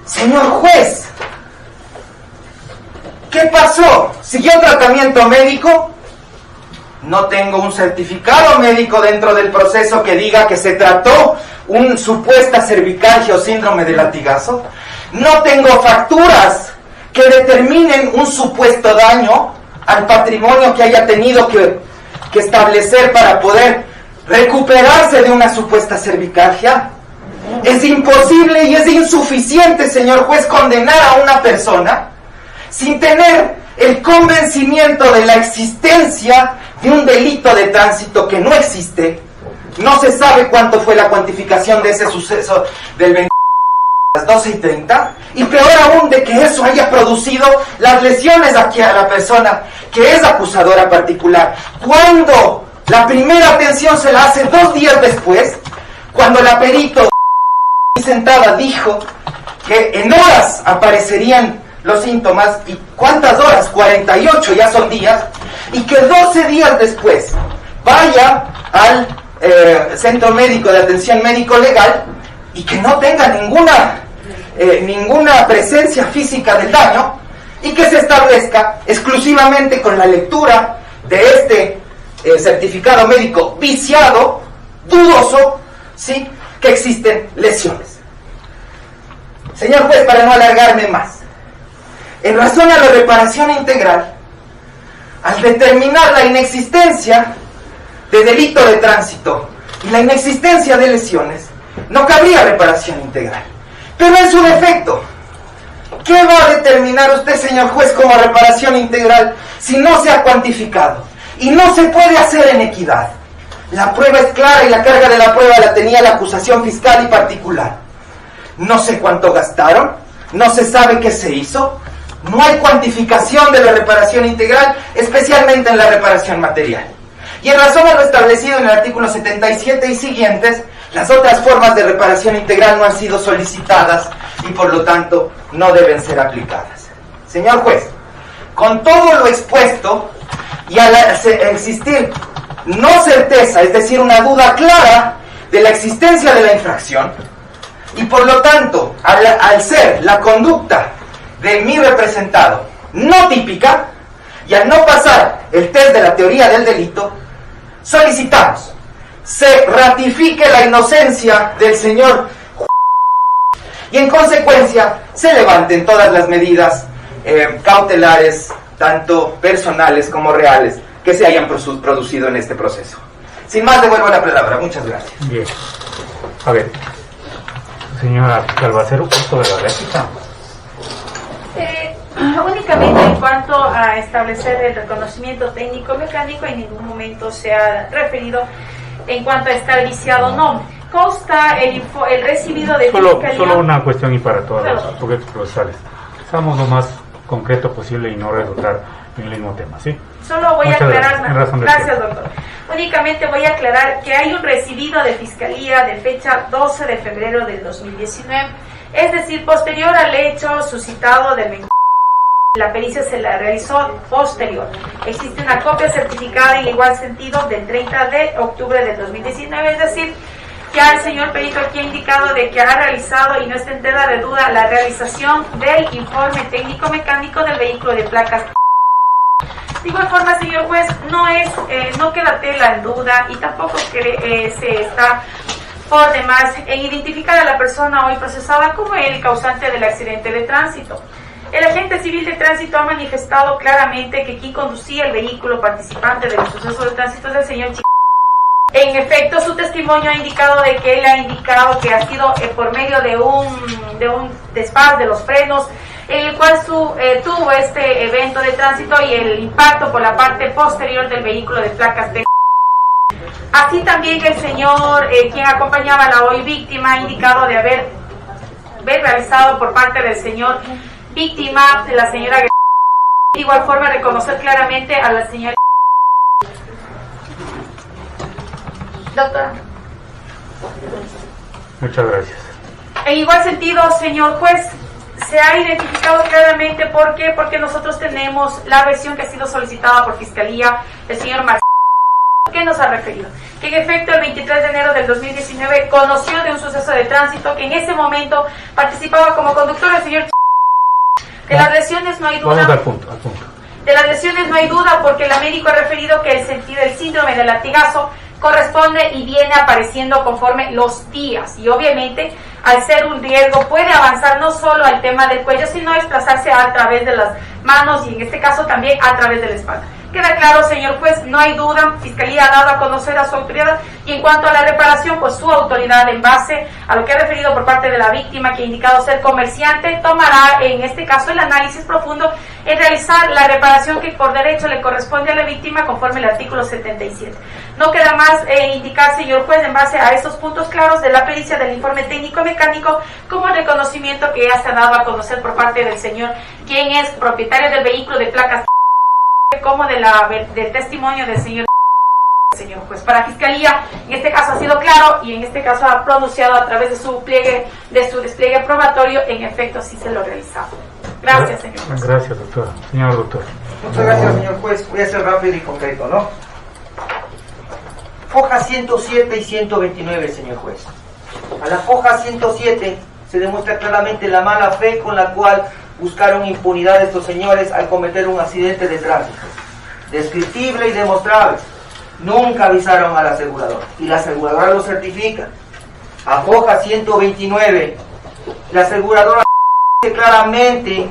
Señor juez, ¿qué pasó? ¿Siguió tratamiento médico? No tengo un certificado médico dentro del proceso que diga que se trató una supuesta cervicalgia o síndrome de latigazo. No tengo facturas que determinen un supuesto daño al patrimonio que haya tenido que establecer para poder recuperarse de una supuesta cervicalgia. Es imposible y es insuficiente, señor juez, condenar a una persona sin tener el convencimiento de la existencia de un delito de tránsito que no existe. No se sabe cuánto fue la cuantificación de ese suceso del 20 a las 12:30, y peor aún de que eso haya producido las lesiones aquí a la persona que es acusadora particular, cuando la primera atención se la hace 2 días después, cuando la perito sentada dijo que en horas aparecerían los síntomas. ¿Y cuántas horas? 48 ya son días. Y que 12 días después vaya al centro médico de atención médico legal y que no tenga ninguna presencia física del daño, y que se establezca exclusivamente con la lectura de este certificado médico viciado, dudoso, ¿sí?, que existen lesiones. Señor juez, para no alargarme más, en razón a la reparación integral, al determinar la inexistencia de delito de tránsito y la inexistencia de lesiones, no cabría reparación integral. Pero en su defecto, ¿qué va a determinar usted, señor juez, como reparación integral si no se ha cuantificado? Y no se puede hacer en equidad. La prueba es clara y la carga de la prueba la tenía la acusación fiscal y particular. No sé cuánto gastaron, no se sabe qué se hizo, no hay cuantificación de la reparación integral, especialmente en la reparación material. Y en razón a lo establecido en el artículo 77 y siguientes, las otras formas de reparación integral no han sido solicitadas y por lo tanto no deben ser aplicadas. Señor juez, con todo lo expuesto y al existir no certeza, es decir, una duda clara de la existencia de la infracción, y por lo tanto, al ser la conducta de mi representado no típica, y al no pasar el test de la teoría del delito, solicitamos se ratifique la inocencia del señor y en consecuencia se levanten todas las medidas cautelares, tanto personales como reales, que se hayan producido en este proceso. Sin más, devuelvo la palabra. Muchas gracias. Bien. A ver, señora fiscal, ¿va a hacer un uso de la réplica? Únicamente en cuanto a establecer el reconocimiento técnico-mecánico, en ningún momento se ha referido en cuanto a estar viciado o no. Consta el recibido de fiscalía. Solo una cuestión y para todos los sujetos procesales. Estamos lo más concreto posible y no redundar en el mismo tema, ¿sí? Solo voy a aclarar, gracias, doctor. Únicamente voy a aclarar que hay un recibido de fiscalía de fecha 12 de febrero del 2019, es decir, posterior al hecho suscitado del la pericia se la realizó posterior. Existe una copia certificada en igual sentido del 30 de octubre del 2019, es decir, ya el señor perito aquí ha indicado de que ha realizado y no está en tela de duda la realización del informe técnico-mecánico del vehículo de placas. De igual forma, señor juez, no queda tela en duda y tampoco se está por demás en identificar a la persona hoy procesada como el causante del accidente de tránsito. El agente civil de tránsito ha manifestado claramente que quien conducía el vehículo participante del suceso de tránsito es el señor Chico. En efecto, su testimonio ha indicado de que él ha indicado que ha sido por medio de un desfaz de los frenos, en el cual tuvo este evento de tránsito y el impacto por la parte posterior del vehículo de placas T. Así también el señor, quien acompañaba a la hoy víctima, ha indicado de haber realizado por parte del señor víctima, de la señora. De igual forma, reconocer claramente a la señora. Doctora. Muchas gracias. En igual sentido, señor juez, se ha identificado claramente ¿por qué? Porque nosotros tenemos la versión que ha sido solicitada por Fiscalía, el señor Marcelo. ¿Qué nos ha referido? Que en efecto el 23 de enero del 2019 conoció de un suceso de tránsito que en ese momento participaba como conductor el señor. De las lesiones no hay duda. Vamos al punto. De las lesiones no hay duda porque la médico ha referido que el síndrome del latigazo corresponde y viene apareciendo conforme los días y obviamente al ser un riesgo puede avanzar no solo al tema del cuello sino desplazarse a través de las manos y en este caso también a través de la espalda. Queda claro, señor juez, no hay duda, Fiscalía ha dado a conocer a su autoridad y en cuanto a la reparación, pues su autoridad en base a lo que ha referido por parte de la víctima que ha indicado ser comerciante, tomará en este caso el análisis profundo en realizar la reparación que por derecho le corresponde a la víctima conforme el artículo 77. No queda más indicar, señor juez, en base a estos puntos claros de la pericia del informe técnico-mecánico como el reconocimiento que ya se ha dado a conocer por parte del señor, quien es propietario del vehículo de placas como del testimonio del señor juez. Para Fiscalía, en este caso ha sido claro y en este caso ha pronunciado a través de su despliegue probatorio, en efecto sí se lo realizaba. Gracias, señor juez. Gracias, doctora. Señor doctor. Muchas gracias, señor juez. Voy a ser rápido y concreto, ¿no? Foja 107 y 129, señor juez. A la foja 107 se demuestra claramente la mala fe con la cual buscaron impunidad a estos señores al cometer un accidente de tránsito. Descriptible y demostrable. Nunca avisaron al asegurador y la aseguradora lo certifica. A foja 129, la aseguradora dice claramente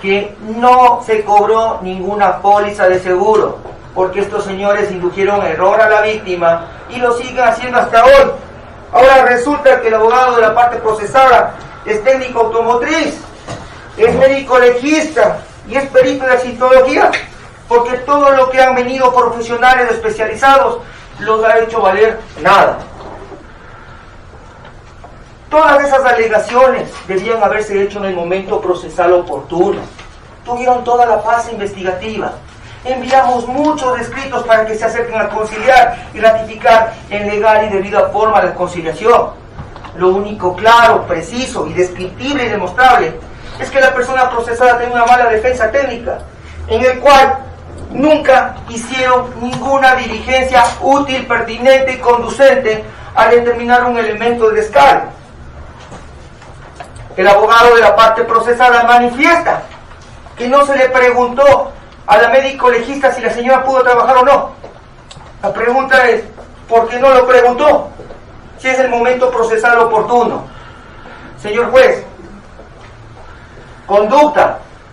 que no se cobró ninguna póliza de seguro porque estos señores indujeron error a la víctima y lo siguen haciendo hasta hoy. Ahora resulta que el abogado de la parte procesada es técnico automotriz, es médico legista y es perito de citología, porque todo lo que han venido profesionales especializados los ha hecho valer nada. Todas esas alegaciones debían haberse hecho en el momento procesal oportuno. Tuvieron toda la fase investigativa. Enviamos muchos escritos para que se acerquen a conciliar y ratificar en legal y debida forma la conciliación. Lo único claro, preciso y descriptible y demostrable es que la persona procesada tiene una mala defensa técnica, en el cual nunca hicieron ninguna diligencia útil, pertinente y conducente a determinar un elemento de descargo. El abogado de la parte procesada manifiesta que no se le preguntó a la médico legista si la señora pudo trabajar o no. La pregunta es, ¿por qué no lo preguntó? Si es el momento procesal oportuno. Señor juez,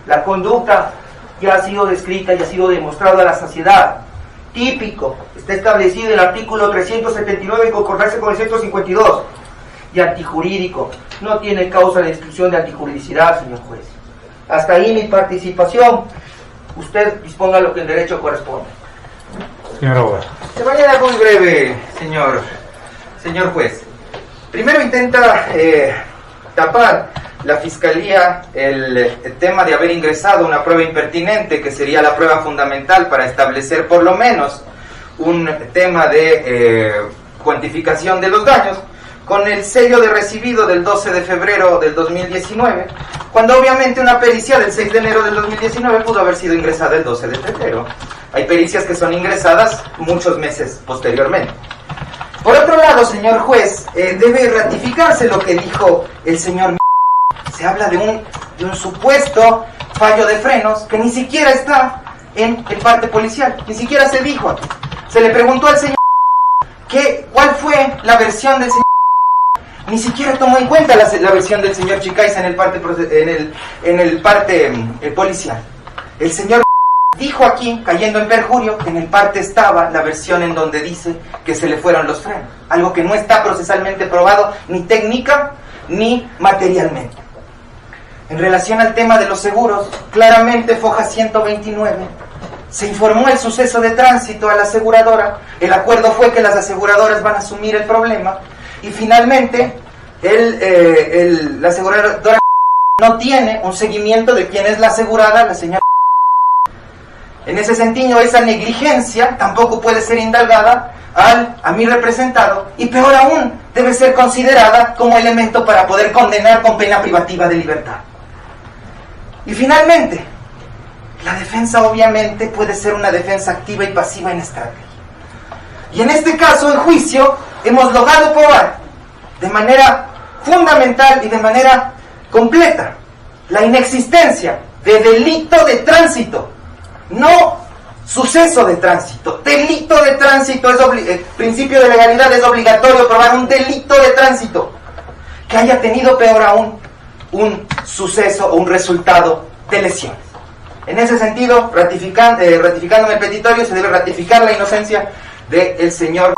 la conducta ya ha sido descrita y ha sido demostrada a la saciedad. Típico, está establecido en el artículo 379 en concordancia con el 152. Y antijurídico, no tiene causa de exclusión de antijuridicidad, señor juez. Hasta ahí mi participación. Usted disponga lo que el derecho corresponde. Señor abogado. De manera muy breve, señor juez. Primero intenta tapar la fiscalía el tema de haber ingresado una prueba impertinente, que sería la prueba fundamental para establecer por lo menos un tema de cuantificación de los daños, con el sello de recibido del 12 de febrero del 2019, cuando obviamente una pericia del 6 de enero del 2019 pudo haber sido ingresada el 12 de febrero. Hay pericias que son ingresadas muchos meses posteriormente. Por otro lado, señor juez, debe ratificarse lo que dijo el señor. Se habla de un supuesto fallo de frenos que ni siquiera está en el parte policial, ni siquiera se dijo aquí. Se le preguntó al señor cuál fue la versión del señor. Ni siquiera tomó en cuenta la versión del señor Chicaiza en el parte policial. El señor dijo aquí, cayendo en perjurio, que en el parte estaba la versión en donde dice que se le fueron los frenos, algo que no está procesalmente probado ni técnica ni materialmente. En relación al tema de los seguros, claramente foja 129 se informó el suceso de tránsito a la aseguradora. El acuerdo fue que las aseguradoras van a asumir el problema y finalmente la aseguradora no tiene un seguimiento de quién es la asegurada, la señora. En ese sentido, esa negligencia tampoco puede ser indagada a mi representado, y peor aún, debe ser considerada como elemento para poder condenar con pena privativa de libertad. Y finalmente, la defensa obviamente puede ser una defensa activa y pasiva en esta ley. Y en este caso, en juicio, hemos logrado probar de manera fundamental y de manera completa la inexistencia de delito de tránsito. No suceso de tránsito, delito de tránsito. El principio de legalidad es obligatorio probar un delito de tránsito que haya tenido, peor aún, un suceso o un resultado de lesiones. En ese sentido, ratificándome el petitorio, se debe ratificar la inocencia del señor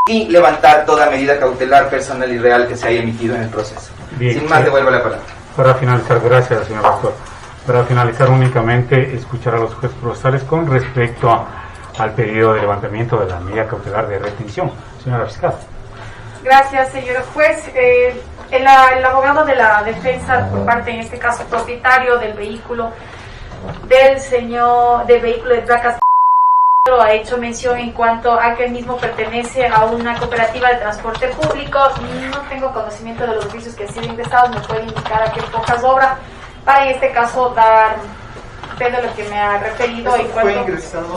y levantar toda medida cautelar personal y real que se haya emitido en el proceso. Bien, sin más, devuelvo la palabra. Para finalizar, gracias, señor pastor. Para finalizar, únicamente escuchar a los jueces procesales con respecto al pedido de levantamiento de la medida cautelar de retención. Señora fiscal. Gracias, señor juez. El abogado de la defensa, por parte, en este caso, propietario del vehículo de placas, ha hecho mención en cuanto a que el mismo pertenece a una cooperativa de transporte público. No tengo conocimiento de los oficios que han sido ingresados, me puede indicar a qué pocas obras, para en este caso dar fe de lo que me ha referido. En ¿Fue cuanto ingresado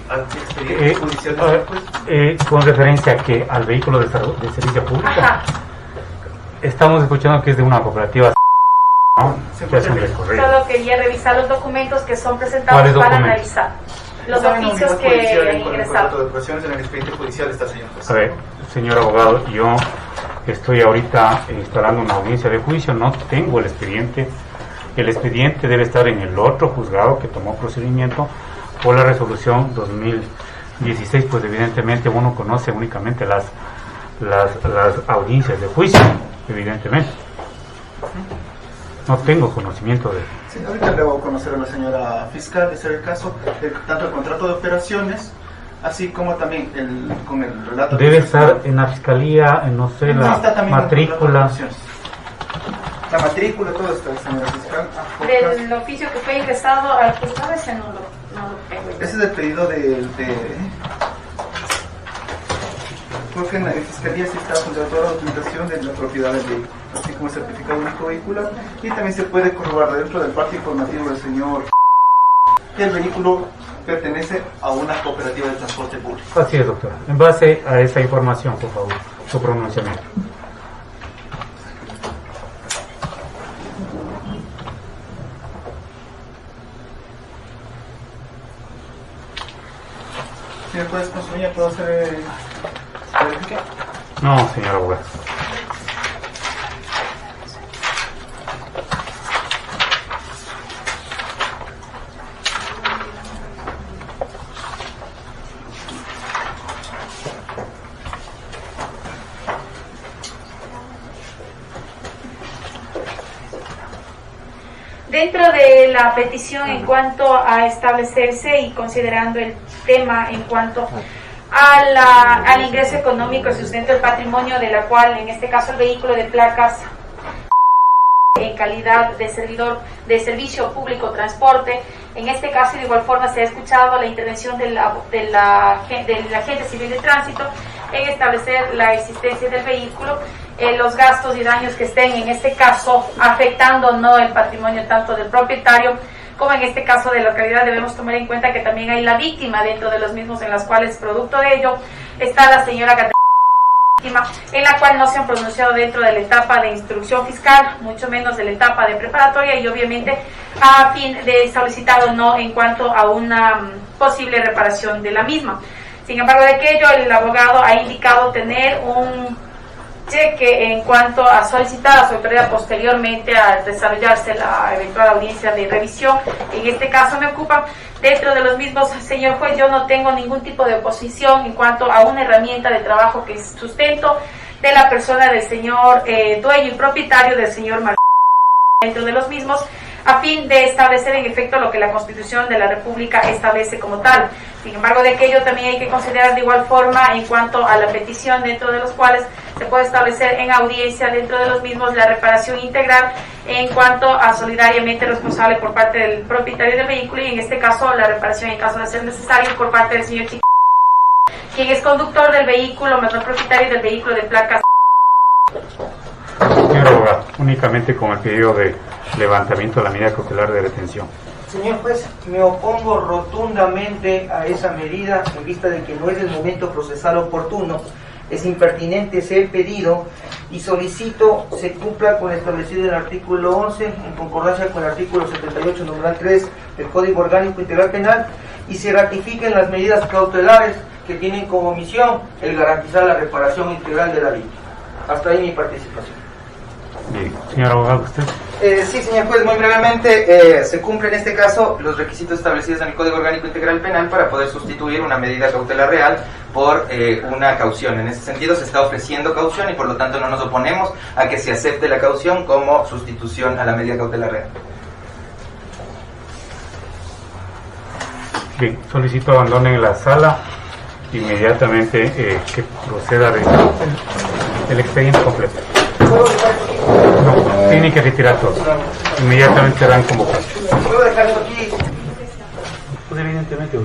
al expediente judicial? Con referencia a que al vehículo de servicio público. Ajá. Estamos escuchando que es de una cooperativa, ¿no? Que hace un recorrido. Solo quería revisar los documentos que son presentados ¿Cuáles para documentos? analizar los Está en la oficios unidad policial, que han en el ingresado. contrato de operaciones, en el expediente judicial está, señor juez. A ver, señor abogado, yo estoy ahorita instalando una audiencia de juicio, no tengo el expediente. El expediente debe estar en el otro juzgado que tomó procedimiento por la resolución 2016, pues evidentemente uno conoce únicamente las audiencias de juicio, evidentemente. No tengo conocimiento de... Sí, ahorita le voy a conocer a la señora fiscal, de ser el caso, tanto el contrato de operaciones, así como también con el relato... Debe estar en la fiscalía, en no sé, la está también el contrato de matrícula. operaciones. La matrícula, todo está, señora fiscal. Del oficio que fue ingresado al juzgado, ese no lo tengo. Ese es el pedido porque en la fiscalía sí está junto a toda la documentación de la propiedad del vehículo, así como el certificado único vehicular, y también se puede corroborar dentro del parte informativo del señor que el vehículo pertenece a una cooperativa de transporte público. Así es, doctora. En base a esa información, por favor, su pronunciamiento. Si me puedes consumir, ¿puedo hacer verificar? No, señor abogado. Dentro de la petición en cuanto a establecerse y considerando el tema en cuanto al ingreso económico y sustento del patrimonio, de la cual en este caso el vehículo de placas en calidad de servidor de servicio público transporte, en este caso de igual forma se ha escuchado la intervención del agente civil de tránsito en establecer la existencia del vehículo, los gastos y daños que estén en este caso afectando no el patrimonio tanto del propietario como en este caso de la localidad. Debemos tomar en cuenta que también hay la víctima dentro de los mismos, en las cuales producto de ello está la señora Caterina, en la cual no se han pronunciado dentro de la etapa de instrucción fiscal, mucho menos de la etapa de preparatoria, y obviamente a fin de solicitar o no en cuanto a una posible reparación de la misma. Sin embargo, de aquello el abogado ha indicado tener un cheque en cuanto a solicitar a su autoridad posteriormente a desarrollarse la eventual audiencia de revisión. En este caso me ocupa dentro de los mismos, señor juez, yo no tengo ningún tipo de oposición en cuanto a una herramienta de trabajo que es sustento de la persona del señor dueño y propietario del señor Martínez dentro de los mismos, a fin de establecer en efecto lo que la Constitución de la República establece como tal. Sin embargo, de aquello también hay que considerar de igual forma en cuanto a la petición, dentro de los cuales se puede establecer en audiencia dentro de los mismos la reparación integral en cuanto a solidariamente responsable por parte del propietario del vehículo, y en este caso la reparación en caso de ser necesario por parte del señor Chico, quien es conductor del vehículo, más no propietario del vehículo de placas. Señor abogado, únicamente con el pedido de levantamiento de la medida cautelar de retención. Señor juez, me opongo rotundamente a esa medida en vista de que no es el momento procesal oportuno, es impertinente ese pedido y solicito se cumpla con lo establecido en el artículo 11 en concordancia con el artículo 78, numeral 3 del Código Orgánico Integral Penal, y se ratifiquen las medidas cautelares que tienen como misión el garantizar la reparación integral de la víctima. Hasta ahí mi participación. Bien, señor abogado, ¿usted? Sí, señor juez, muy brevemente, se cumplen en este caso los requisitos establecidos en el Código Orgánico Integral Penal para poder sustituir una medida cautelar real por una caución. En ese sentido se está ofreciendo caución y por lo tanto no nos oponemos a que se acepte la caución como sustitución a la medida cautelar real. Bien, solicito abandonen la sala inmediatamente, que proceda el expediente completo. No, tiene que retirar todo. Inmediatamente serán convocados. ¿Puedo dejar esto aquí? Pues evidentemente.